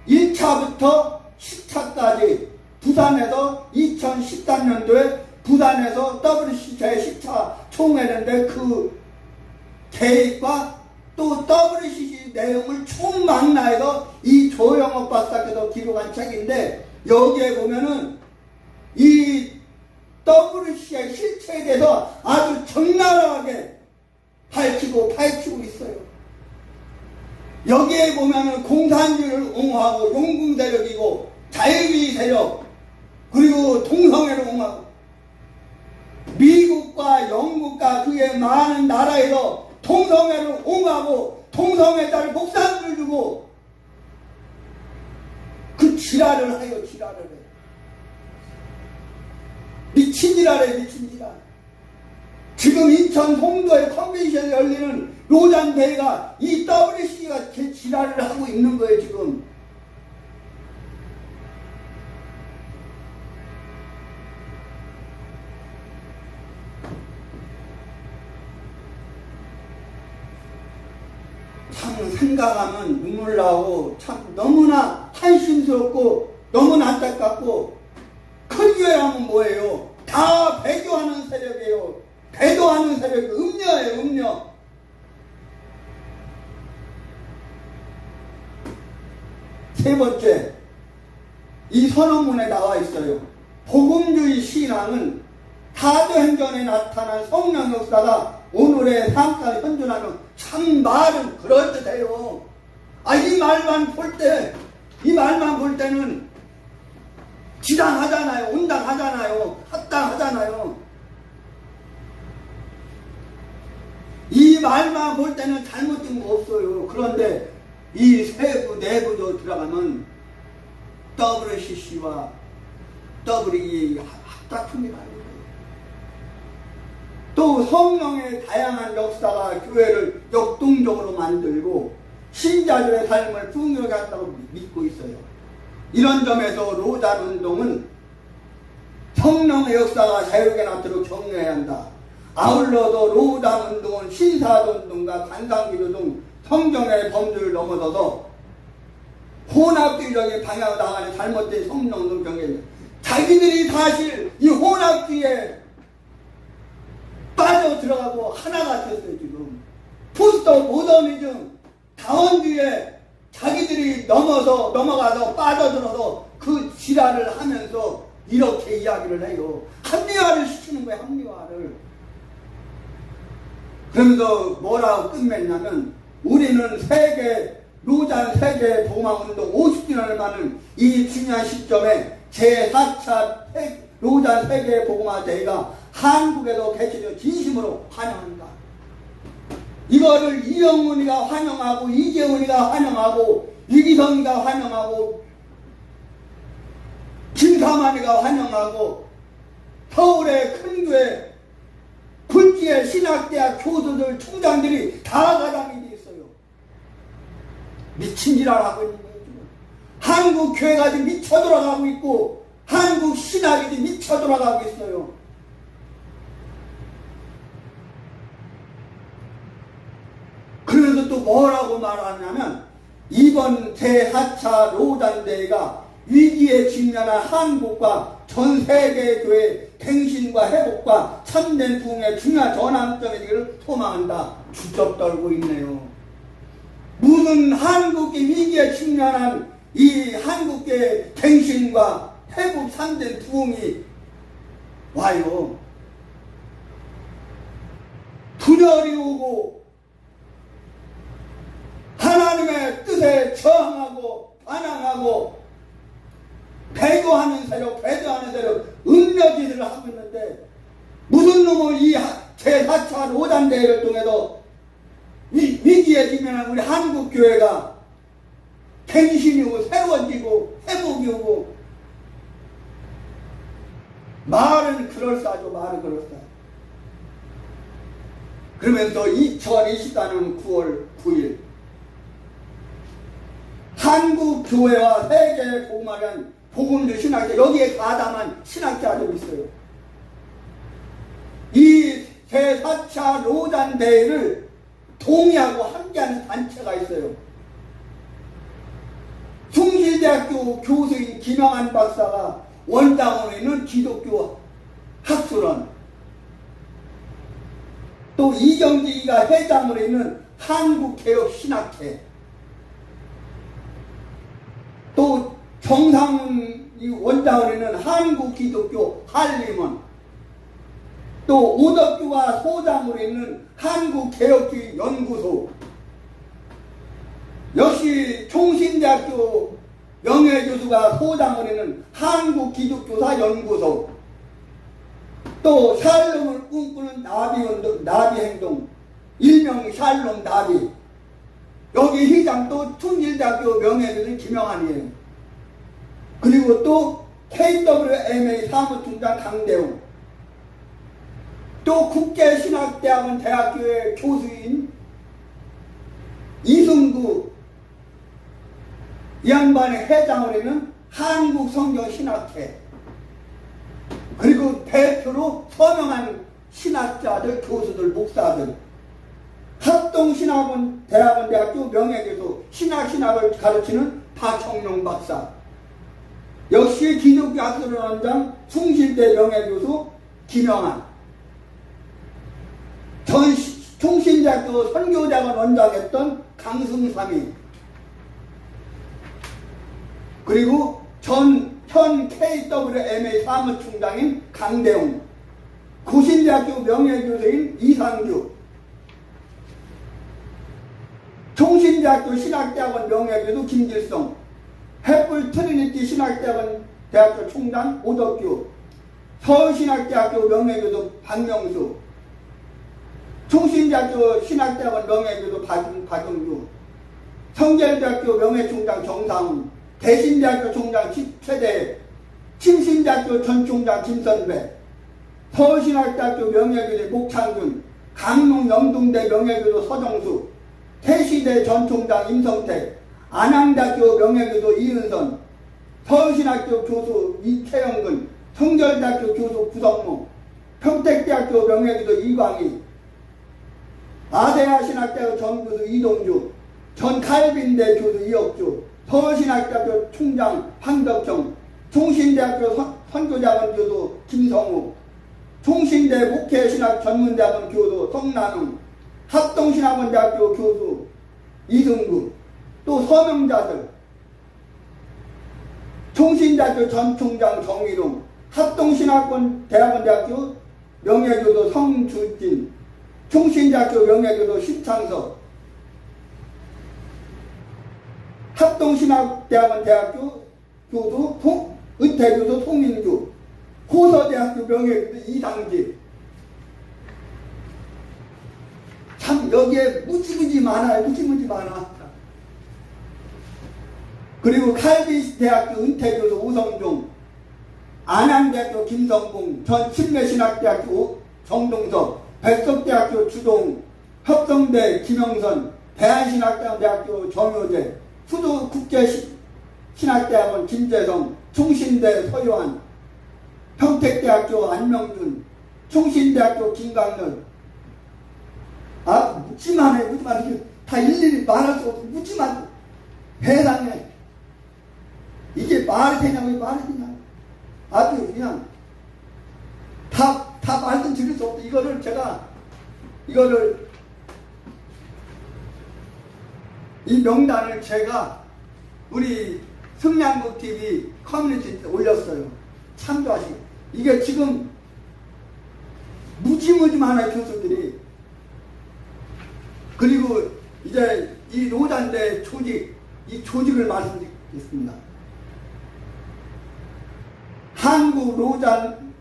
1차부터 10차까지 부산에서 2013년도에 부산에서 WCC 제10차 총회인데 그 계획과 또 WCC 내용을 총망라해서 이 조영옥 박사께서 기록한 책인데, 여기에 보면은 이 WCC의 실체에 대해서 아주 적나라하게 밝히고 있어요. 여기에 보면은 공산주의를 옹호하고 용궁세력이고 자유주의 세력 그리고 동성애를 옹호하고, 미국과 영국과 그의 많은 나라에서 동성애를 옹호하고 동성애자를 목사들을 주고 그 지랄을 해요. 지랄을 해. 미친 지랄에 미친 지랄. 지금 인천 송도의 컨벤션에 열리는 로잔 대회가 이 WCC가 제 지랄을 하고 있는 거예요. 지금 참 생각하면 눈물 나고 참 너무나 한심스럽고 너무나 안타깝고, 큰 교회라면 뭐예요? 다 배교하는 세력이에요. 배도하는 세력이 음녀예요. 음녀. 세 번째, 이 선언문에 나와 있어요. 복음주의 신앙은 사도행전에 나타난 성령 역사가 오늘의 삶까지 현존하는, 참 말은 그럴듯해요. 이 말만 볼 때는 지당하잖아요. 온당하잖아요. 합당하잖아요. 이 말만 볼 때는 잘못된 거 없어요. 그런데 이 세부 내부로 들어가면 WCC와 WEA 합작품이 아니에요. 또 성령의 다양한 역사가 교회를 역동적으로 만들고 신자들의 삶을 풍요하게 한다고 믿고 있어요. 이런 점에서 로잔 운동은 성령의 역사가 자유롭게 나도록 격려해야 한다. 아울러도 로잔 운동은 신사도 운동과 관상기도 등 성경의 범주를 넘어서서 혼합주의적인 방향으로 나가는 잘못된 성령 운동 경계입니다. 자기들이 사실 이 혼합주의에 빠져 들어가고 하나가 됐어요. 지금 포스트 모더니즘 다원주의에 자기들이 넘어가서 빠져들어서 그 지랄을 하면서 이렇게 이야기를 해요. 합리화를 시키는 거예요. 합리화를. 그러면서 뭐라고 끝맺냐면 우리는 로잔 세계 복음화운동 50주년을 맞는 이 중요한 시점에 제4차 로잔 세계 복음화 대회가 한국에도 개최되어 진심으로 환영합니다. 이거를 이영훈이가 환영하고 이재훈이가 환영하고 이기성이가 환영하고 김사만이가 환영하고 서울의 큰 교회 굴지의 신학대학 교수들 총장들이 다 가담이 돼 있어요. 미친 짓을 하고 있는 거예요. 지금. 한국 교회가 지금 미쳐 돌아가고 있고 한국 신학이 지금 미쳐 돌아가고 있어요. 그러면서 또 뭐라고 말하냐면 이번 제4차 로잔 대회가 위기에 직면한 한국과 전 세계 교회 갱신과 회복과 참된 부흥의 중요한 전환점이 되기를 소망한다. 주접 떨고 있네요. 무슨 한국이 위기에 직면한 이 한국의 갱신과 회복 참된 부흥이 와요. 분열이 오고 하나님의 뜻에 저항하고 반항하고 배교하는 세력, 음녀짓을 하고 있는데 무슨 놈은 이 제4차 로잔 대회를 통해서 위기에 직면한 우리 한국 교회가 갱신이 오고 새로워지고 회복이 오고 말은 그럴싸하죠. 말은 그럴싸. 그러면서 2024년 9월 9일 한국 교회와 세계 복음하는 복음주 신학자 여기에 가담한 신학자들이 있어요. 이 제4차 로잔 대회를 동의하고 함께하는 단체가 있어요. 숭실대학교 교수인 김영한 박사가 원장으로 있는 기독교 학술원, 또 이경지가 회장으로 있는 한국개혁신학회, 또 정상훈 원장으로 있는 한국기독교 한림원, 또 오덕규가 소장으로 있는 한국개혁주의 연구소, 역시 총신대학교 명예교수가 소장으로 있는 한국기독교사 연구소, 또 샬롬을 꿈꾸는 나비행동, 일명 샬롬 나비, 여기 회장 또 충실대학교 명예교수 김영환이에요. 그리고 또 KWMA 사무총장 강대웅, 또 국제신학대학원 대학교의 교수인 이승구, 이 양반의 회장으로 있는 한국성경신학회, 그리고 대표로 서명한 신학자들, 교수들, 목사들, 합동신학원 대학원 대학교 명예교수 신학을 가르치는 박형룡 박사, 역시 기독교 학술원장 숭실대 명예교수 김영환, 전 총신대학교 선교대학원 원장했던 강승삼이, 그리고 현 KWMA 사무총장인 강대웅, 고신대학교 명예교수인 이상규, 총신대학교 신학대학원 명예교수 김길성, 햇불 트리니티 신학대학원 대학교 총장 오덕규, 서울신학대학교 명예교수 박명수, 총신대학교 신학대학원 명예교수 박용규, 성결대학교 명예총장 정상훈, 대신대학교 총장 최대, 침신대학교 전 총장 김선배, 서울신학대학교 명예교수 목창균, 강릉 영동대 명예교수 서정수, 태시대 전총장 임성택, 안양대학교 명예교수 이은선, 서울신학교 교수 이태영근, 성결대학교 교수 구성무, 평택대학교 명예교수 이광희, 아세아신학대학교 전교수 이동주, 전칼빈대 교수 이혁주, 서울신학대학교 총장 황덕형, 총신대학교 선교자원 교수 김성우, 총신대 목회신학전문대학원 교수 성난웅, 합동신학원대학교 교수 이승구, 또 서명자들, 총신대학교 전 총장 정일웅, 합동신학원대학원대학교 명예교수 성주진, 총신대학교 명예교수 신창석, 합동신학대학원대학교 교수 은퇴교수 송민주, 호서대학교 명예교수 이상집. 참 여기에 무지무지 많아요. 무지무지 많아. 그리고 칼빈대학교 은퇴교수 우성종, 안양대학교 김성봉, 전 침례신학대학교 정동석, 백석대학교 주동, 협성대 김영선, 대한신학대학교 정효재, 수도국제신학대학원 김재성, 총신대 서요한, 평택대학교 안명준, 총신대학교 김강렬. 묻지만 해, 묻지만 해. 다 일일이 말할 수 없어. 묻지만 세상에 이게 말이 되냐고, 말이 되냐고. 아주 그냥 다 말씀드릴 수 없어. 이 명단을 제가 우리 승량국 TV 커뮤니티에 올렸어요. 참조하시고. 이게 지금 무지무지 많아요, 교수들이. 그리고 이제 이 노단대 조직, 이 조직을 말씀드리겠습니다. 한국 노잔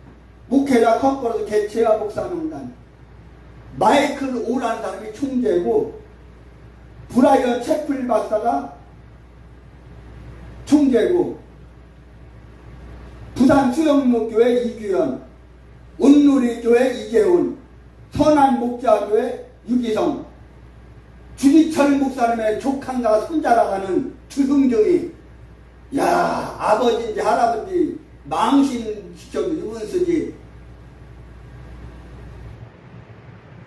목회자 컨퍼런스 개최와 목사명단, 마이클 오라는 사람이 총재고, 브라이언 채플 박사가 총재고, 부산 수영목교회 이규현, 온누리교회 이재훈, 선한목자교회 유기성, 주기철 목사님의 조카가 손자라 하는 주승정이, 야, 아버지인지 할아버지 망신시켜도 유분수지.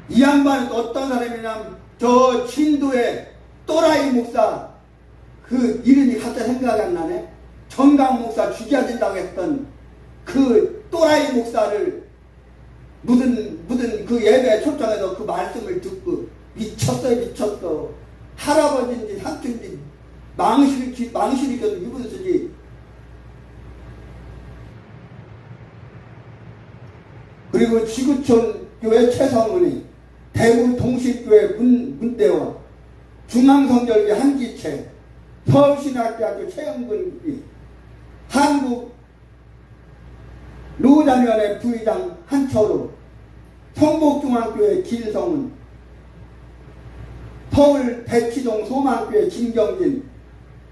이 양반은 어떤 사람이냐면 저 진도의 또라이 목사, 그 이름이 갑자기 생각이 안 나네. 정강 목사 죽여야 된다고 했던 그 또라이 목사를 무슨 그 예배에 초청해서 그 말씀을 듣고 미쳤어요, 미쳤어. 할아버지인지 삼촌인지 망실이켜도 유분수지. 그리고 지구촌 교회 최성은이, 대구 동식교회 문대원, 중앙성결교 한기채, 서울신학대학교 최영근이, 한국 노자면회 부의장 한철우, 성복중앙교회 길성은, 서울 대치동 소망교회 김경진,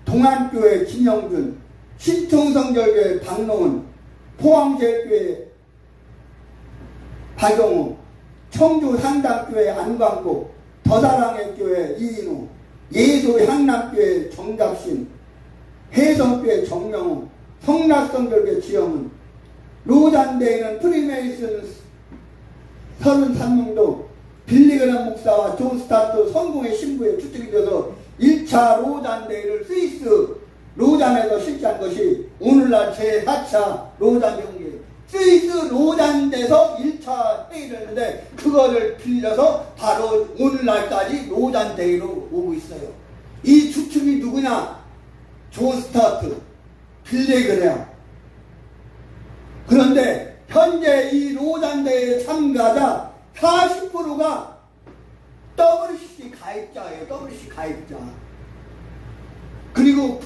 동안교회 김영준, 신통성결교회 박노은, 포항제일교회 박용우, 청주 상담교회 안광국, 더사랑의 교회 이인우, 예수 향남교회 정갑신, 해성교회 정명호, 성락성결교회 지영은, 로잔대에는 프리메이슨 33명도 빌리그람 목사와 존 스타트 성공의 신부에 추측이 되어서 1차 로잔대회를 스위스 로잔에서 실시한 것이 오늘날 제4차 로잔 경기. 스위스 로잔대에서 1차 회의를 했는데 그거를 빌려서 바로 오늘날까지 로잔대회로 오고 있어요. 이 추측이 누구냐? 존 스타트, 빌리그람. 그런데 현재 이 로잔대회 참가자 40%가 WC 가입자예요. WC 가입자. 그리고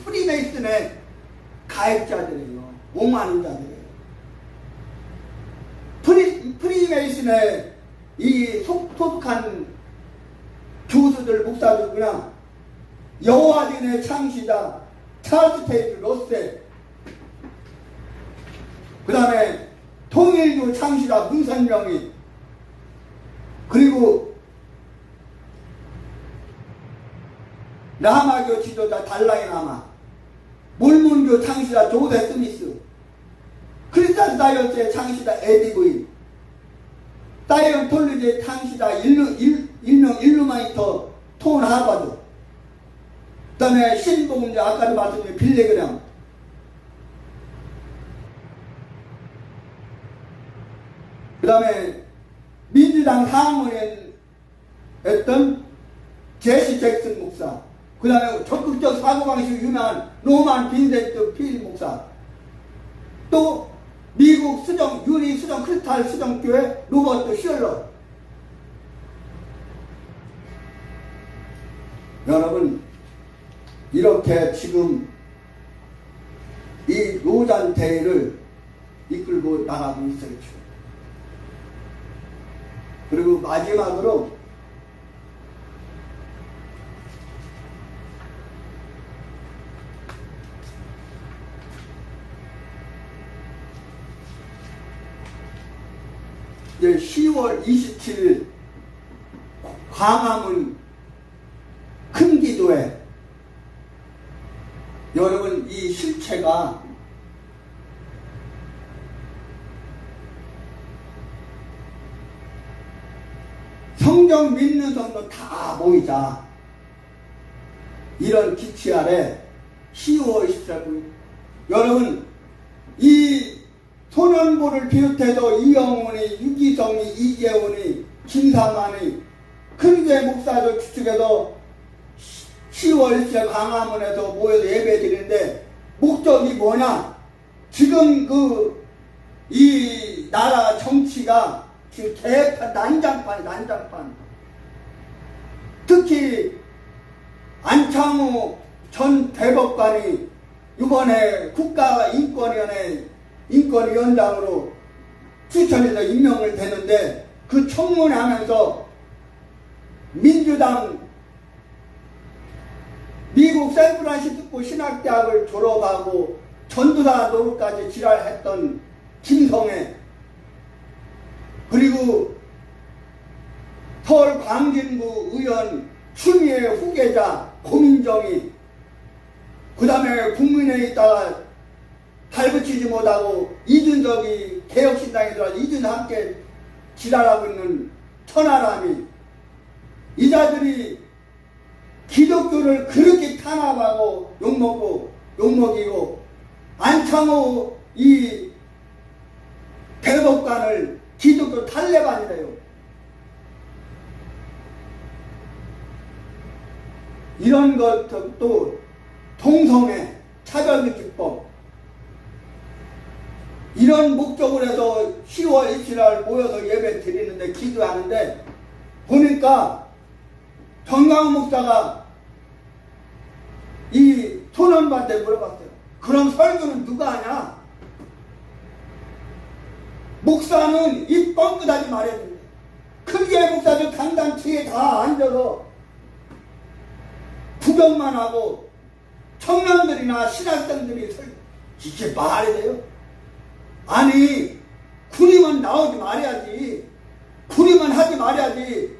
프리메이슨의 가입자들이에요. 5만 원자들이에요. 프리메이슨의 이 소속한 교수들, 목사들이구나. 여호와진의 창시자 찰스 테이트 러셀, 그 다음에 통일교 창시자 문선명이, 그리고 라마교 지도자 달라이 라마, 몰몬교 창시자 조세 스미스, 크리스찬 다이어스의 창시자 에디 부인, 사이언톨로지의 창시자 일명 일루마이터 톤 하버드, 그 다음에 신복음자 아까도 말씀드린 빌레그램, 그 다음에 민주당 상원에 했던 제시 잭슨 목사, 그 다음에 적극적 사고방식이 유명한 로만 빈센트 필 목사, 또 미국 유리 수정 크리스탈 수정교회 로버트 셜러. 여러분, 이렇게 지금 이 노잔 대회를 이끌고 나가고 있어요. 그리고 마지막으로 이제 10월 27일 광화문 큰 기도회, 여러분 이 실체가 성경 믿는 성도 다 모이자, 이런 기치 아래 10월 24일 여러분 이 소년보를 비롯해서 이영훈이, 유기성이, 이재훈이, 김상환이 큰교회 목사들 추측해서 10월 1일 광화문에서 모여서 예배 드리는데 목적이 뭐냐? 지금 이 나라 정치가 지금 개판, 난장판. 특히 안창호 전 대법관이 이번에 인권위원장으로 추천해서 임명을 되는데, 그 청문회 하면서 민주당 미국 샌프란시스코 신학대학을 졸업하고 전도사 노릇까지 지랄했던 김성애, 그리고 서울 광진구 의원 추미애 후계자 고민정이, 그 다음에 국민회에 있다가 발붙이지 못하고 이준석이 개혁신당에 들어와서 이준석 함께 지랄하고 있는 천하람이, 이 자들이 기독교를 그렇게 탄압하고 욕먹이고 안창호 이 대법관을 기독교 탈레반이래요. 이런 것도 동성애, 차별규칙법, 이런 목적으로 해서 10월 27일 모여서 예배 드리는데, 기도하는데 보니까 정강훈 목사가 이 소년반한테 물어봤어요. 그럼 설교는 누가 하냐? 목사는 입 뻥끗하지 말아야 된대. 큰교회 목사들 강당 뒤에 다 앉아서 구경만 하고 청년들이나 신학생들이 이게 말이 돼요? 아니, 군의만 나오지 말아야지. 군의만 하지 말아야지.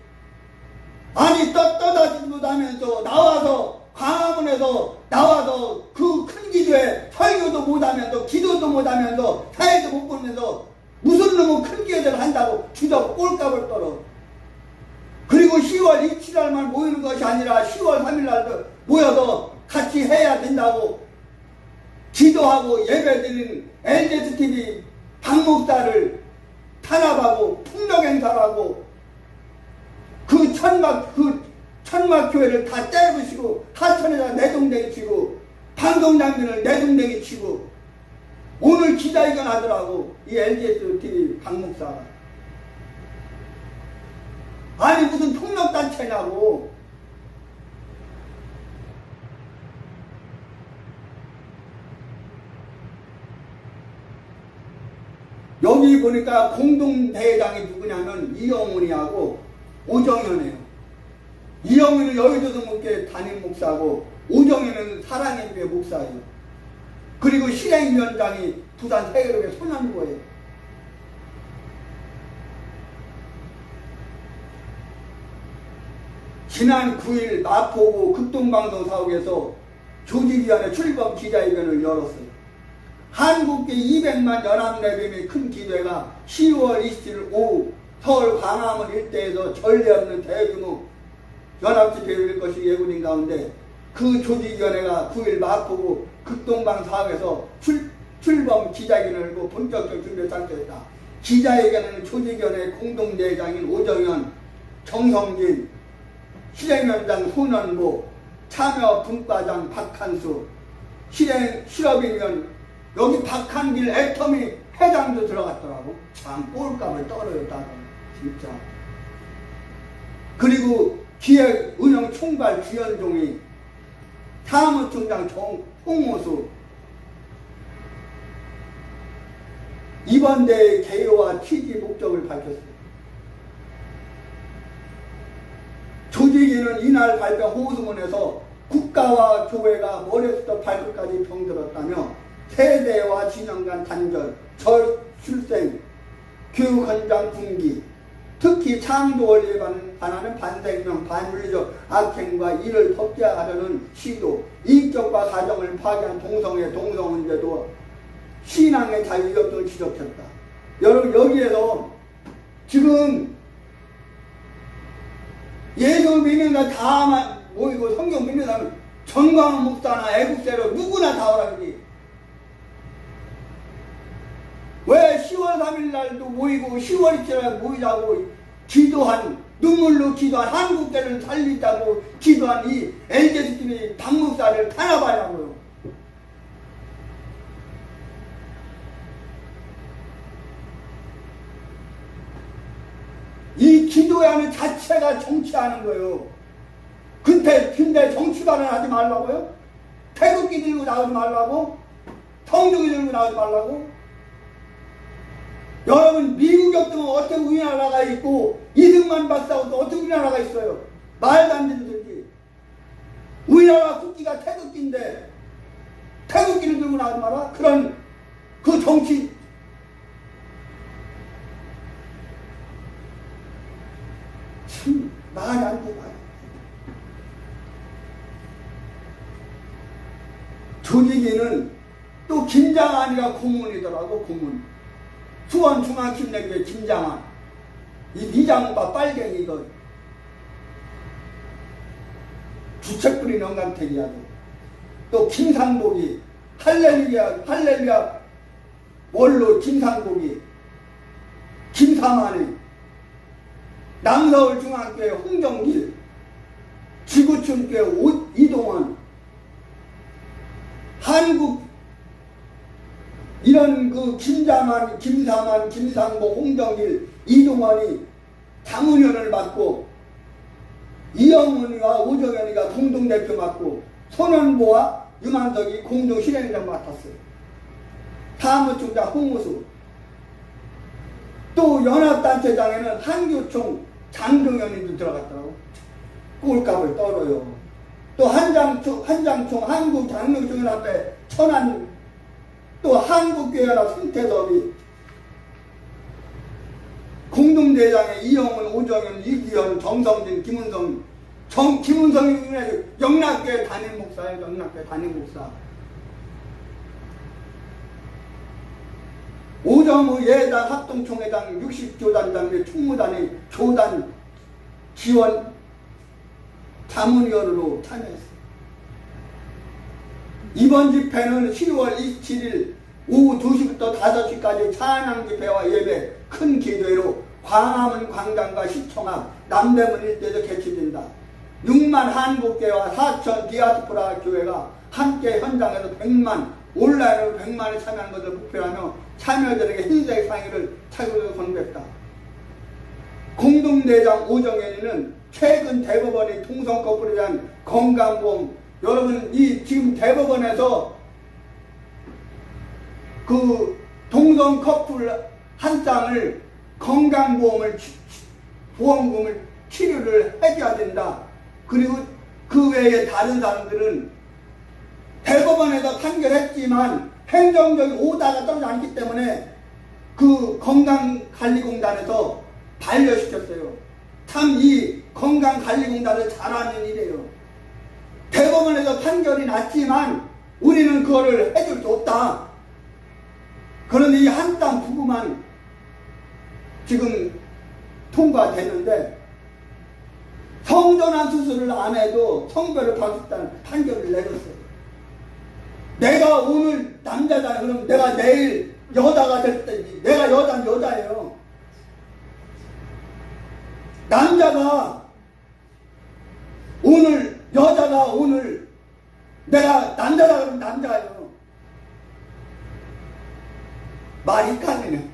아니, 떠다지도 못하면서 나와서 광화문에서 나와서 그 큰 기도에 설교도 못하면서 기도도 못하면서 사회도 못 보면서 무슨 놈의 큰 기도를 한다고 주저 꼴값을 떨어. 그리고 10월 27일만 모이는 것이 아니라 10월 3일날도 모여서 같이 해야 된다고 기도하고 예배드리는 LGTV 박목사를 탄압하고 폭력 행사를 하고 그 천막교회를 다 때려부시고 하천에다 내동댕이 치고 방송장비를 내동댕이 치고 오늘 기자회견 하더라고, 이 LGTV 박목사가. 아니 무슨 폭력단체냐고. 여기 보니까 공동대회장이 누구냐면 이영훈이하고 오정현이에요. 이영훈은 여의도 등목회 담임 목사고 오정현은 사랑의 교회 목사예요. 그리고 실행위원장이 부산 세계로의 손한구예요. 지난 9일 마포구 극동방송사옥에서 조직위원회 출범 기자회견을 열었어요. 한국계 200만 연합내림의 큰 기대가 10월 27일 오후 서울 광화문 일대에서 전례 없는 대규모 연합집회를 열 것이 예고된 가운데 그 조직위원회가 9일 마포구 극동방사옥에서 출범 기자회견을 열고 본격적 준비를 상태했다. 기자회견은 조직위원회 공동대장인 오정현, 정성진, 실행위원장 손원보, 참여분과장 박한수, 실업인원 여기 박한길 애터미 회장도 들어갔더라고. 참 꼴값을 떨어요 다들 진짜. 그리고 기획운영총괄 주연종이, 사무총장 홍호수, 이번 대회의 개요와 취지 목적을 밝혔습니다. 조직위는 이날 발표 호소문에서 국가와 교회가 머리부터 발끝까지 병들었다며 세대와 진영 간 단절, 절출생, 교육 현장 붕괴, 특히 창조 원리에 반하는 반생명, 반윤리적 악행과 이를 법제하려는 시도, 인격과 가정을 파괴한 동성애, 동성문제도 신앙의 자유 위협을 지적했다. 여러분 여기에서 지금 예수 믿는 자 다 모이고 성경 믿는 사람은 정광훈 목사나 애국세로 누구나 다 오라니. 왜 10월 3일 날도 모이고 10월 2일 날 모이자고 기도한, 눈물로 기도한, 한국대를 살리자고 기도한 이 LGTV 당목사를 탄압하냐고요. 이 기도의 하는 자체가 정치하는 거예요. 근데 정치관을 하지 말라고요? 태극기 들고 나오지 말라고? 성종이 들고 나오지 말라고? 여러분 미국 없으면 어떻게 우리나라가 있고 이승만 박사하고 어떻게 우리나라가 있어요? 말도 안 되는 소리. 우리나라 국기가 태극기인데 태극기를 들고 나오지 마라? 그런 그 정치 참 말이 안 돼. 조직위는 또 김장한이가 고문이더라고. 고문. 수원중앙팀내교회 김장한, 이 이장우가 빨갱이 이거 주책부린 영감택이야. 또 김상복이, 할렐루야 원로 김상복이, 김사만이, 남서울중앙교회 홍정길, 지구촌교회 이동원, 한국 이런 그 김자만, 김사만, 김상복, 홍정길, 이동원이 당훈위원을 맡고 이영훈이와 오정현이가 공동대표 맡고 손원보와 유만석이 공동실행장 맡았어요. 사무총장 홍우수, 또 연합단체장에는 한교총 장동현이도 들어갔더라고. 꼴값을 떨어요. 또 한장총 한국장로총연합회 천안, 또 한국교회연합 손태섭이, 공동대장에 이영훈, 오정현, 이기현, 정성진, 김은성, 김은성이 영락교회 담임 목사예요. 영락교회 담임 목사. 오정우 예단 합동총회장 60교단장 및 총무단의 교단 지원 자문위원으로 참여했습니다. 이번 집회는 10월 27일 오후 2시부터 5시까지 찬양 집회와 예배, 큰 기도회로 광화문 광장과 시청 앞 남대문 일대에서 개최된다. 6만 한국교회와 4천 디아스포라 교회가 함께 현장에서 100만, 온라인으로 100만이 참여한 것을 목표로 하며 참여자들에게 흰색 상의를 착용해서 건배했다. 공동대장 오정현이는 최근 대법원이 동성 커플에 대한 건강보험, 여러분 이 지금 대법원에서 그 동성 커플 한 쌍을 건강보험을 보험금을 치료를 해줘야 된다. 그리고 그 외에 다른 사람들은 대법원에서 판결했지만 행정적인 오다가 떨어지지 않기 때문에 그 건강관리공단에서 반려시켰어요. 참 이 건강관리공단을 잘하는 일이에요. 대법원에서 판결이 났지만 우리는 그거를 해줄 수 없다. 그런데 이 한땅 부부만 지금 통과됐는데 성전환 수술을 안 해도 성별을 바꿨다는 판결을 내렸어요. 내가 오늘 남자다 그러면 내가 내일 여자가 될 때 내가 여자는 여자예요. 남자가 오늘 여자가 오늘 내가 남자다 그러면 남자예요. 말이 헷갈리네.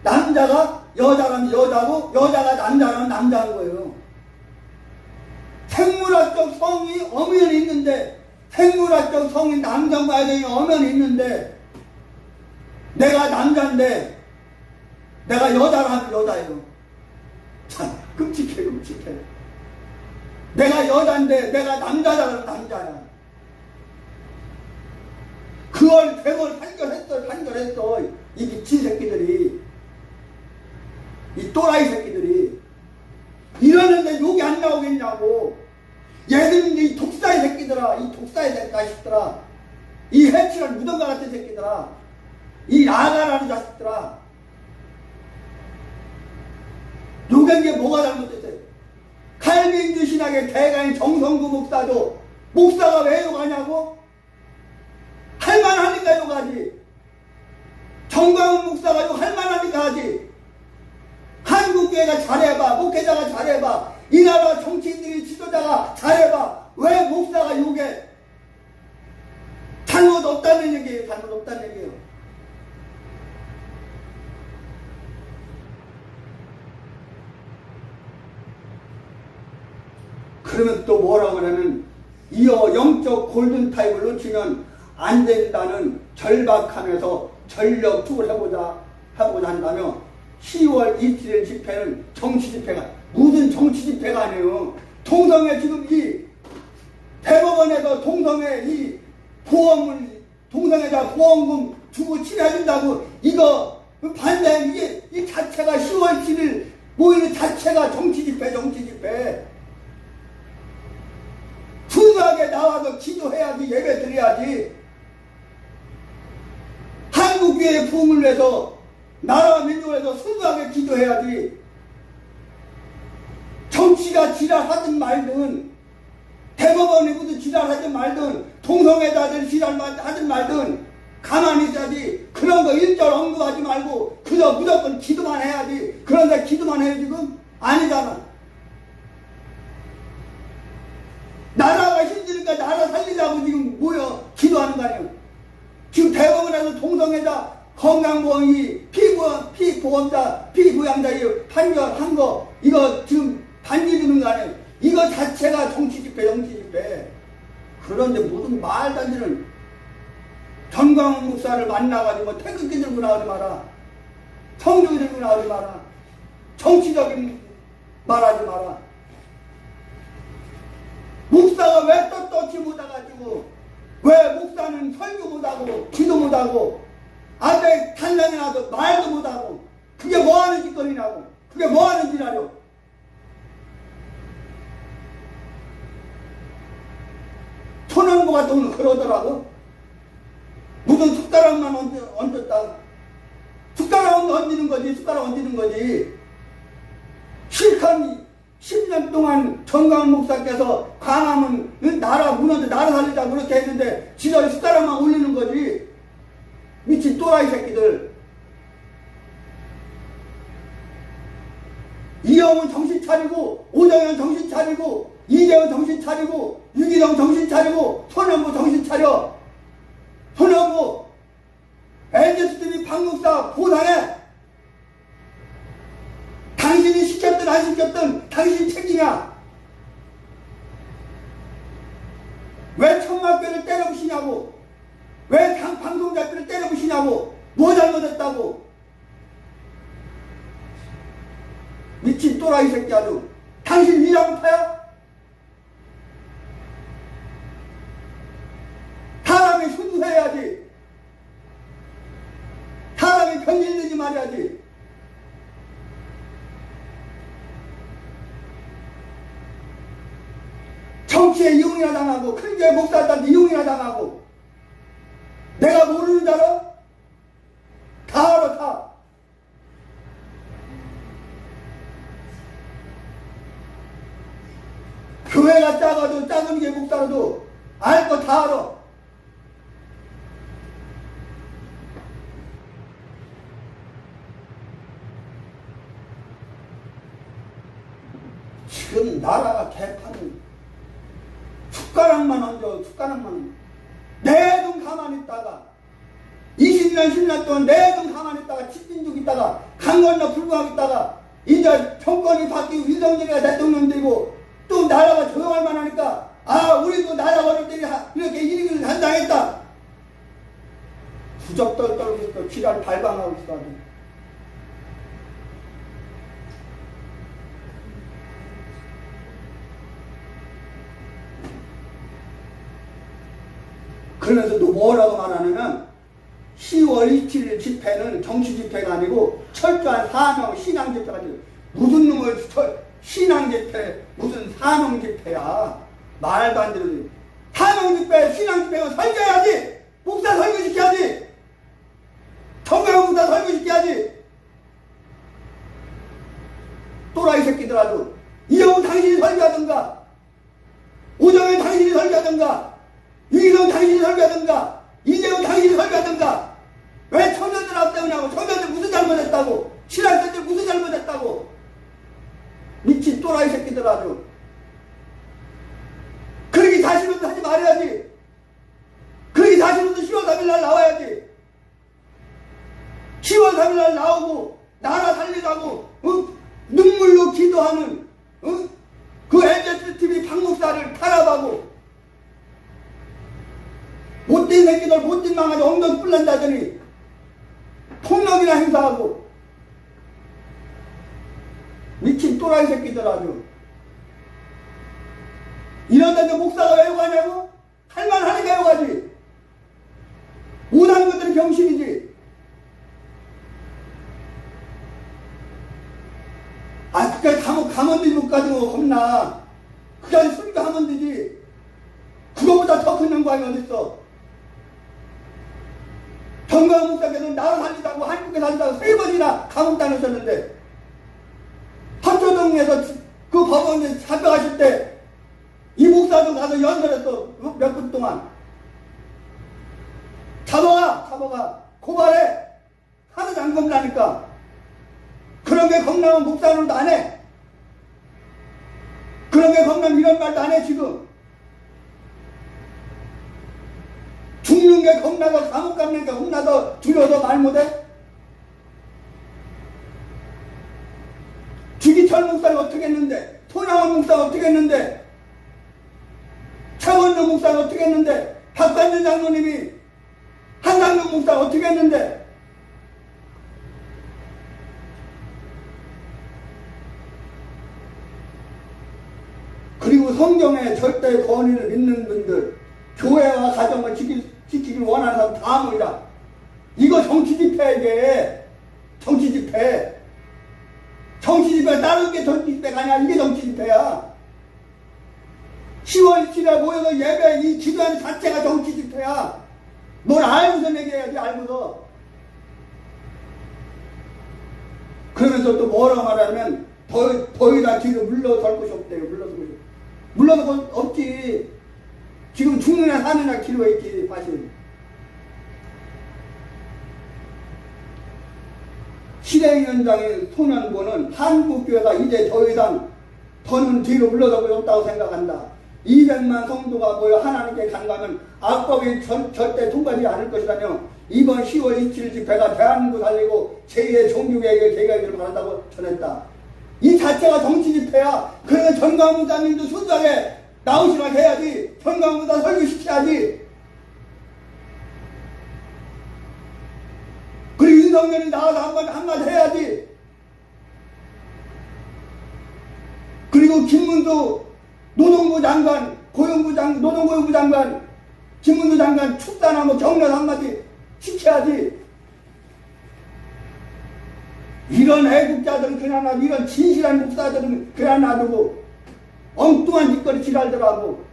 남자가 여자라면 여자고 여자가 남자라면 남자인 거예요. 생물학적 성이 엄연히 있는데 생물학적 성이 남자와 여성이 엄연히 있는데 내가 남자인데 내가 여자라면 여자예요. 참 끔찍해. 내가 여자인데 내가 남자라면 남자야. 그걸 대법을 판결했어. 이 미친 새끼들이, 이 또라이 새끼들이 이러는데 욕이 안 나오겠냐고. 얘들은 이 독사의 새끼들아, 이 독사의 자식들아, 이 해치는 무덤과 같은 새끼들아, 이 나가라는 자식들아. 욕한 게 뭐가 잘못됐어요? 칼빈주 신학의 대가인 정성구 목사도 목사가 왜 욕하냐고? 할만하니까 욕하지. 정광훈 목사가 욕할만하니까 하지. 한국교회가 잘해봐, 목회자가 잘해봐, 이 나라 정치인들이 지도자가 잘해봐. 왜 목사가 욕해? 잘못 없다는 얘기예요. 잘못 없다는 얘기예요. 그러면 또 뭐라고 그러면 이어 영적 골든타임을 놓치면 안 된다는 절박함에서 전력 투구를 해보자 한다며 10월 27일 집회는 정치 집회가 무슨 정치 집회가 아니에요. 통성에 지금 이 대법원에서 통성에 이 보험을 통성에다 보험금 주고 치료해준다고 이거 반대 이게 이 자체가 10월 7일 모이는 자체가 정치 집회. 순수하게 나와서 기도해야지, 예배 드려야지. 한국교회의 부흥을 위해서 나라와 민족을 위해서 순수하게 기도해야지. 정치가 지랄하든 말든 대법원이 무슨 지랄하든 말든 동성애자들 지랄하든 말든 가만히 있어야지. 그런 거 일절 언급하지 말고 그저 무조건 기도만 해야지. 그런데 기도만 해요 지금? 아니잖아. 나라가 힘드니까 나라 살리자고 지금 모여 기도하는 거 아니에요. 지금 대법원에서 동성애자 건강보험이 피보험자 피부양자 판결한 거 이거 지금 반기 주는 거 아니에요. 이거 자체가 정치 집회. 그런데 무슨 말도 안 되는 전광훈 목사를 만나가지고 태극기 들고 나오지 마라. 성주기 들고 나오지 마라. 정치적인 말하지 마라. 목사가 왜 떳떳이 못해가지고 왜 목사는 설교 못하고 기도 못하고 앞에 단장에 나도 말도 못하고 그게 뭐하는 짓거리냐고. 그게 뭐하는 짓이냐고. 손원고가 또 그러더라고. 무슨 숟가락만 얹었다. 숟가락 얹는 거지. 실컷 10년 동안 정광훈 목사께서 광화문 나라 무너져 나라 살리자 그렇게 했는데 지들이 숟가락만 올리는 거지. 미친 또라이 새끼들. 이영훈 정신 차리고 오정현 정신 차리고 이재원 정신 차리고 유기동 정신 차리고 손영구 정신 차려. 손영구 NGTV 박목사 보상해. 당신이 시켰든 안 시켰든 당신 책임이야. 왜 천막교를 때려부시냐고. 왜 방송자들을 때려부시냐고. 뭐 잘못했다고. 미친 또라이 새끼 아주. 당신 위장파야? 사람이 순수해야지. 사람이 병일되지 말아야지. 정치에 이용이나 당하고 큰 교회 목사들한테 이용이나 당하고 내가 모르는 줄 알아? 다 알아 다. 교회가 작아도 작은 게 목사라도 알 거 다 알아. 지금 나라가 개판은 숟가락만 얹어 숟가락만 내 돈 가만히 있다가 20년 10년 동안 내 돈 가만히 있다가 집진죽 있다가 강 건너 불구하고 있다가 이제 정권이 바뀌고 윤석열이가 대통령 되고 또 나라가 조용할 만하니까 아 우리도 나라 버릴 때 이렇게 일을 한당했다. 부적떨 떨고 있어. 지랄 발광하고 있어. 그러면서도 뭐라고 말하냐면 10월 27일 집회는 정치 집회가 아니고 철저한 사명 신앙 집회가 돼. 무슨 놈을 신앙 집회 무슨 사명 집회야. 말도 안 되는 사명 집회 신앙 집회는 설교해야지. 목사 설교시켜야지. 정강 목사 설교시켜야지. 또라이 새끼들아도 이영훈 당신이 설교하든가 오정현 당신이 설교하든가 이기성 당신이 설교하든가 이재용 당신이 설교하든가 왜 청년들 앞세우냐고. 청년들 무슨 잘못했다고. 신학생들 무슨 잘못했다고. 미친 또라이 새끼들 아주. 그러기 자신은 하지 말아야지. 그러기 자신은 10월 3일날 나와야지. 10월 3일날 나오고 나라 살리자고 눈물로 기도하는 그 LGTV 박목사를 탄압하고 못된 새끼들 못된 망아지 엉덩이 뿔난다더니 폭력이나 행사하고 미친 또라이 새끼들 아주. 이런데도 목사가 왜 욕하냐고? 할만하니까 욕하지. 못하는 것들은 병신이지. 아 그까지 가면 되지 못 가지고 겁나. 그까지 소리가 하면 되지. 그거보다 더 큰 영광이 어딨어. 정강 목사께서는 나를 살리자고 한국에 살리자고 3번이나 감옥 다녔었는데 합조동에서 그 법원에 잡혀가실 때 이 목사도 가서 연설했어. 몇 분 동안. 잡아가 고발해. 하나도 안 겁나니까. 그런 게 겁나면 목사로도 안 해. 그런 게 겁나면 이런 말도 안 해 지금. 죽는 게 겁나서 감옥 가는 게 겁나서 두려워서 말 못해? 주기철 목사가 어떻게 했는데, 손양원 목사가 어떻게 했는데, 차원로 목사가 어떻게 했는데, 박관준 장로님이 한상용 목사가 어떻게 했는데, 그리고 성경의 절대 권위를 믿는 분들, 교회와 가정을 지키길 원하는 사람 다 모이라. 이거 정치 집회야 이게. 정치 집회. 정치 집회 다른 게 정치 집회가 아니야. 이게 정치 집회야. 10월 7일에 모여서 예배 이 기도하는 자체가 정치 집회야. 뭘 알고서 얘기해야지. 알고서. 그러면서 또 뭐라고 말하면 더 이상 뒤로 물러설 곳이 없대요. 물러설 곳이 없지. 지금 죽느냐 사느냐 기로가 있지 사실. 실행위원장인 소년보는 한국교회가 이제 더 이상 더는 뒤로 물러설 곳이 없다고 생각한다. 200만 성도가 모여 하나님께 간과하면 악법이 절대 통과되지 않을 것이라며 이번 10월 27일 집회가 대한민국 살리고 제2의 종교개혁의 개혁을 바란다고 전했다. 이 자체가 정치 집회야. 그래서 전광훈 목사님도 순수하게 나오시라 해야지. 전광훈 목사 설교시켜야지. 그리고 윤석열이 나와서 한마디 해야지. 그리고 김문수 노동부 장관, 노동고용부 장관, 김문수 장관 축사나 격려 한마디 시켜야지. 이런 애국자들은 그냥 놔두고, 이런 진실한 목사들은 그냥 놔두고 엉뚱한 짓거리 지랄들하고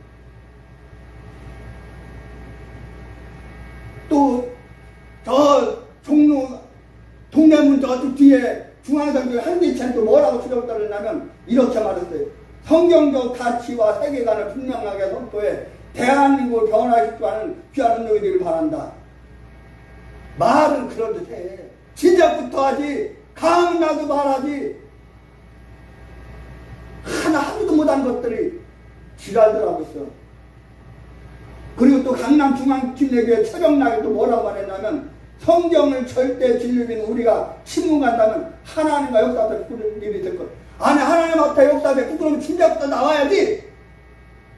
그러면 저쪽 뒤에 중앙선교 한기찬도 뭐라고 기록을 하냐면 이렇게 말했어요. 성경적 가치와 세계관을 분명하게 선포해 대한민국을 변화시키고 하는 귀한 운동이 되길 바란다. 말은 그러듯 해. 진작부터 하지. 강나도 말하지. 하나도 못한 것들이 지랄들하고 있어. 그리고 또 강남중앙진례교회 최정락이 또 뭐라고 말했냐면 성경을 절대 진리인 우리가 침묵한다면 하나님과 역사들 부를 일이 될 것. 아니 하나님 앞에 역사들 그러면 진작부터 나와야지.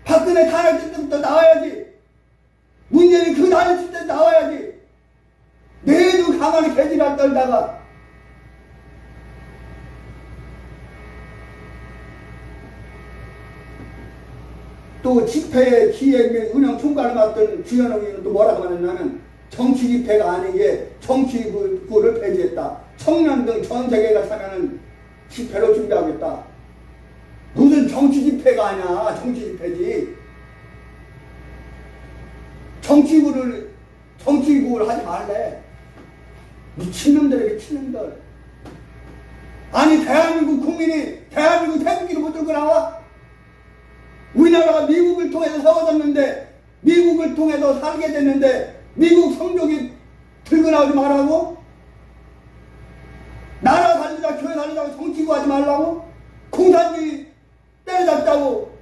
박근혜 탄핵 때부터 나와야지. 문재인 그 탄핵 때 나와야지. 내도 가만히 개지랄 떨다가 또 집회 기획 및 운영 총괄을 맡던 주연옥 의원은 또 뭐라고 말했냐면 정치 집회가 아니게 정치구를 폐지했다. 청년 등 전 세계가 참여하는 집회로 준비하겠다. 무슨 정치 집회가 아니야. 정치 집회지. 정치구를 하지 말래. 미친놈들에게 미친놈들. 아니 대한민국 국민이 대한민국 태극기를 못 들고 나와? 우리나라가 미국을 통해서 세워졌는데 미국을 통해서 살게 됐는데 미국 성적이 들고 나오지 말라고? 나라 살리자 교회 살리자고 정치구 하지 말라고? 공산주의 때려잡자고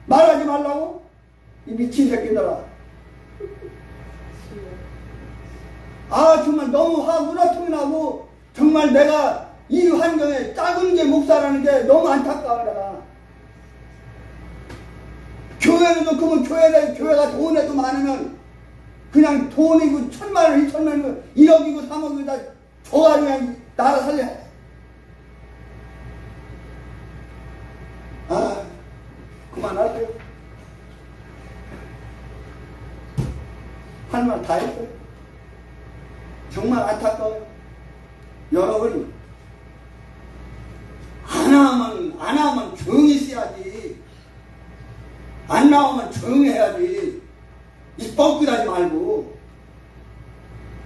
말하지 말라고? 이 미친 새끼들아. 아 정말 너무 화가 나고 정말 내가 이 환경에 작은 게 목사라는 게 너무 안타까워. 내가 교회도 그러면 교회가 돈에도 많으면 그냥 돈이고 1,000만원 2,000만원 1억이고 3억이고 다 줘가지고 그냥 나라 살려. 아 그만할게요. 할 말 다 했어요. 정말 안타까워요. 여러분 안 하면 조용히 있어야지. 안 나오면 조용히 해야지. 입 뻥끗하지 말고.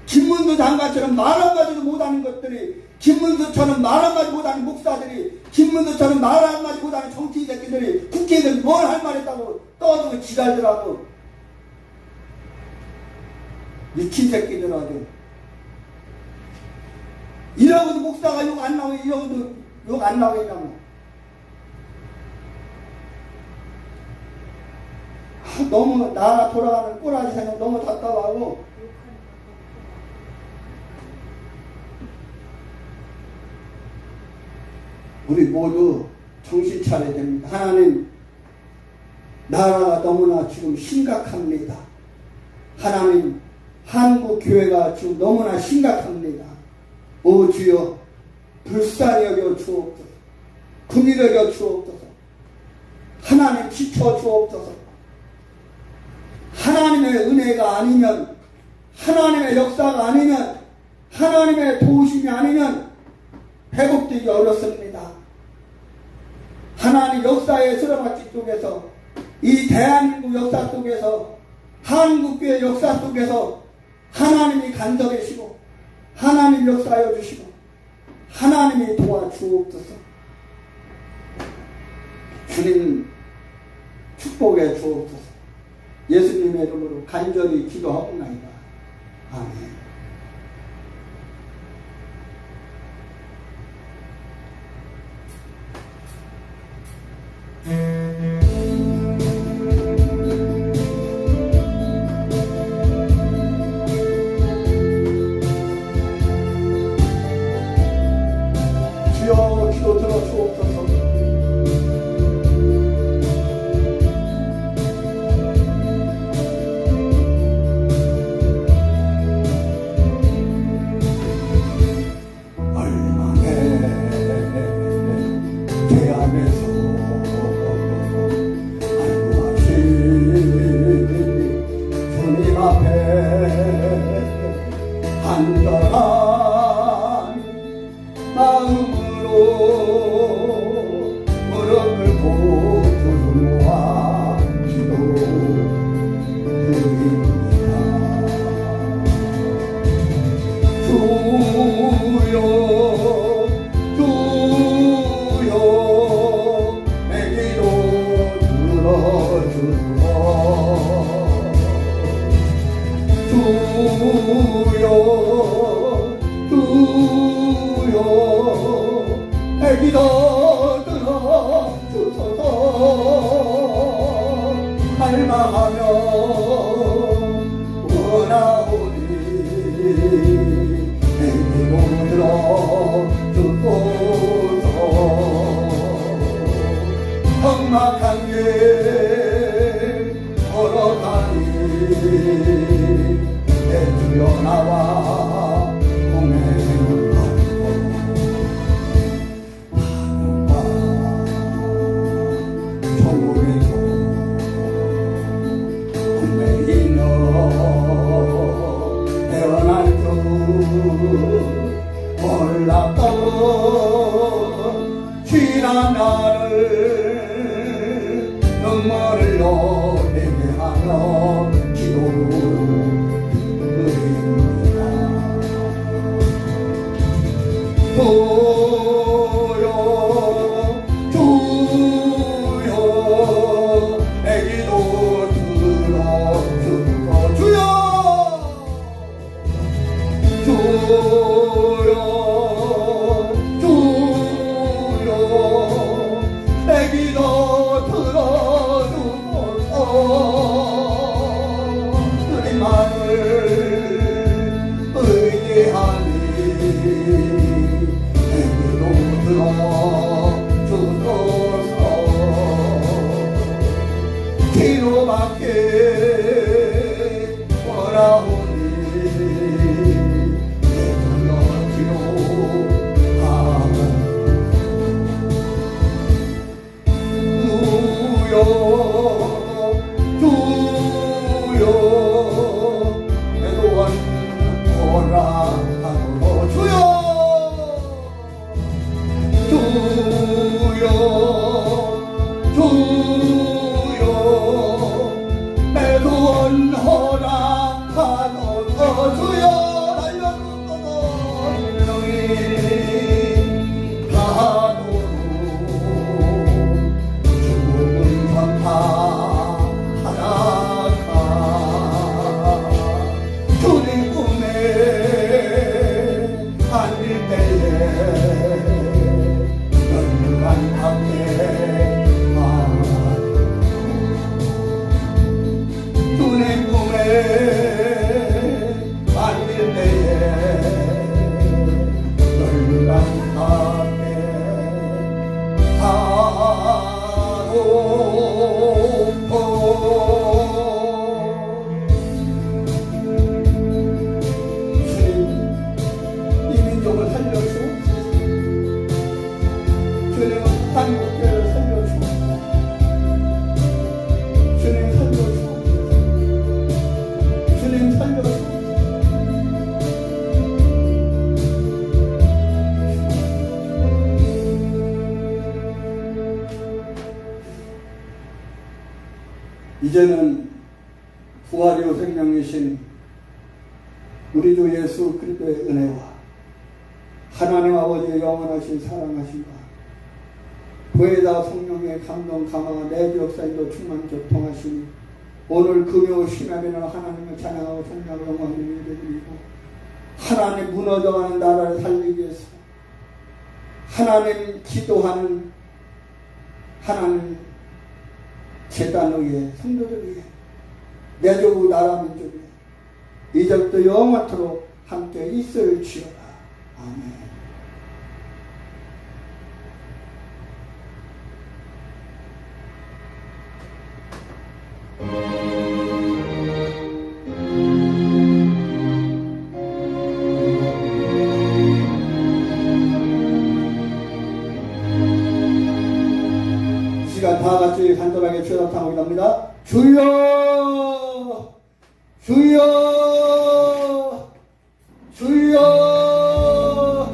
김문수 장관처럼 말 한마디도 못하는 것들이, 김문수처럼 말 한마디 못하는 목사들이, 김문수처럼 말 한마디 못하는 정치 새끼들이 국회에서 뭘 할 말 했다고 떠들고 지랄들하고 미친 새끼들 아주. 이러고도 목사가 욕 안 나오게, 이러고도 욕 안 나오겠냐고. 너무 나라 돌아가는 꼬라지 생각 너무 답답하고. 우리 모두 정신 차려야 됩니다. 하나님, 나라가 너무나 지금 심각합니다. 하나님, 한국 교회가 지금 너무나 심각합니다. 오 주여, 불쌍히 여겨 주옵소서. 긍휼히 여겨 주옵소서. 하나님 지켜 주옵소서. 하나님의 은혜가 아니면, 하나님의 역사가 아니면, 하나님의 도우심이 아니면 회복되기 어렵습니다. 하나님 역사의 쓰러박기 속에서, 이 대한민국 역사 속에서, 한국교회 역사 속에서 하나님이 간섭하시고 하나님 역사하여 주시고 하나님이 도와주옵소서. 주님 축복해 주옵소서. 예수님의 이름으로 간절히 기도하옵나이다. 아멘. 주여 기도 들어주옵소서. 주여 기도 들어주소서 할망하며 원하오니 내 기도 들어주소서 험악한 길 걸어가니 내 주여 나와 동행하고 하늘과 조국에도 혼내이너 태어난 주 몰랐던 지난 나를 눈물을 흘리게 하며 기도드립니다. 주여 주여 내 기도 들어주소서 주여 주여 주여 내 기도 들어주소서 주님만을 의지하니 내 기도 들어주소서 기도밖에 원하오니 내 주여 기도하옵소서 주여 내 도원 허락하소서 주여 주여 주여 내 도원 허락하소서 주여 달려주소서 너희 가도록 죽음은 전파하다가 주님 꿈에 안길 때에 널간 함께 주님 꿈에 안길 때에 널간 함께 주님 이 민족을 살려주옵소서. 주님 한국교회를 살려주옵소서. 주님 살려주옵소서. 주님 살려주옵소서. 이제는 부활이요 생명이신 우리 주 예수 그리스도의 은혜와 하나님 아버지의 영원하신 사랑하심과 부회자 성령의 감동 감화가 내주 역사인도 충만 교통하시니 오늘 금요 심야에는 하나님을 찬양하고 존경하고 영광을 예배드리고 하나님 무너져가는 나라를 살리기 위해서 하나님 기도하는 하나님 재단 위에 성도들 위에 내조국 나라 민족 위에 이제부터 영원토록 함께 있을지어다. 아멘. 시간 다 같이 간절하게 주여답하고 갑니다. 주여 주여 주여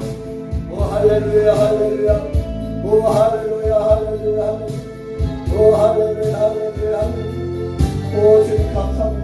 오 할렐루야 할렐루야 오 할렐루야 할렐루야 오 할렐루야 할렐루야 오 주님 감사합니다.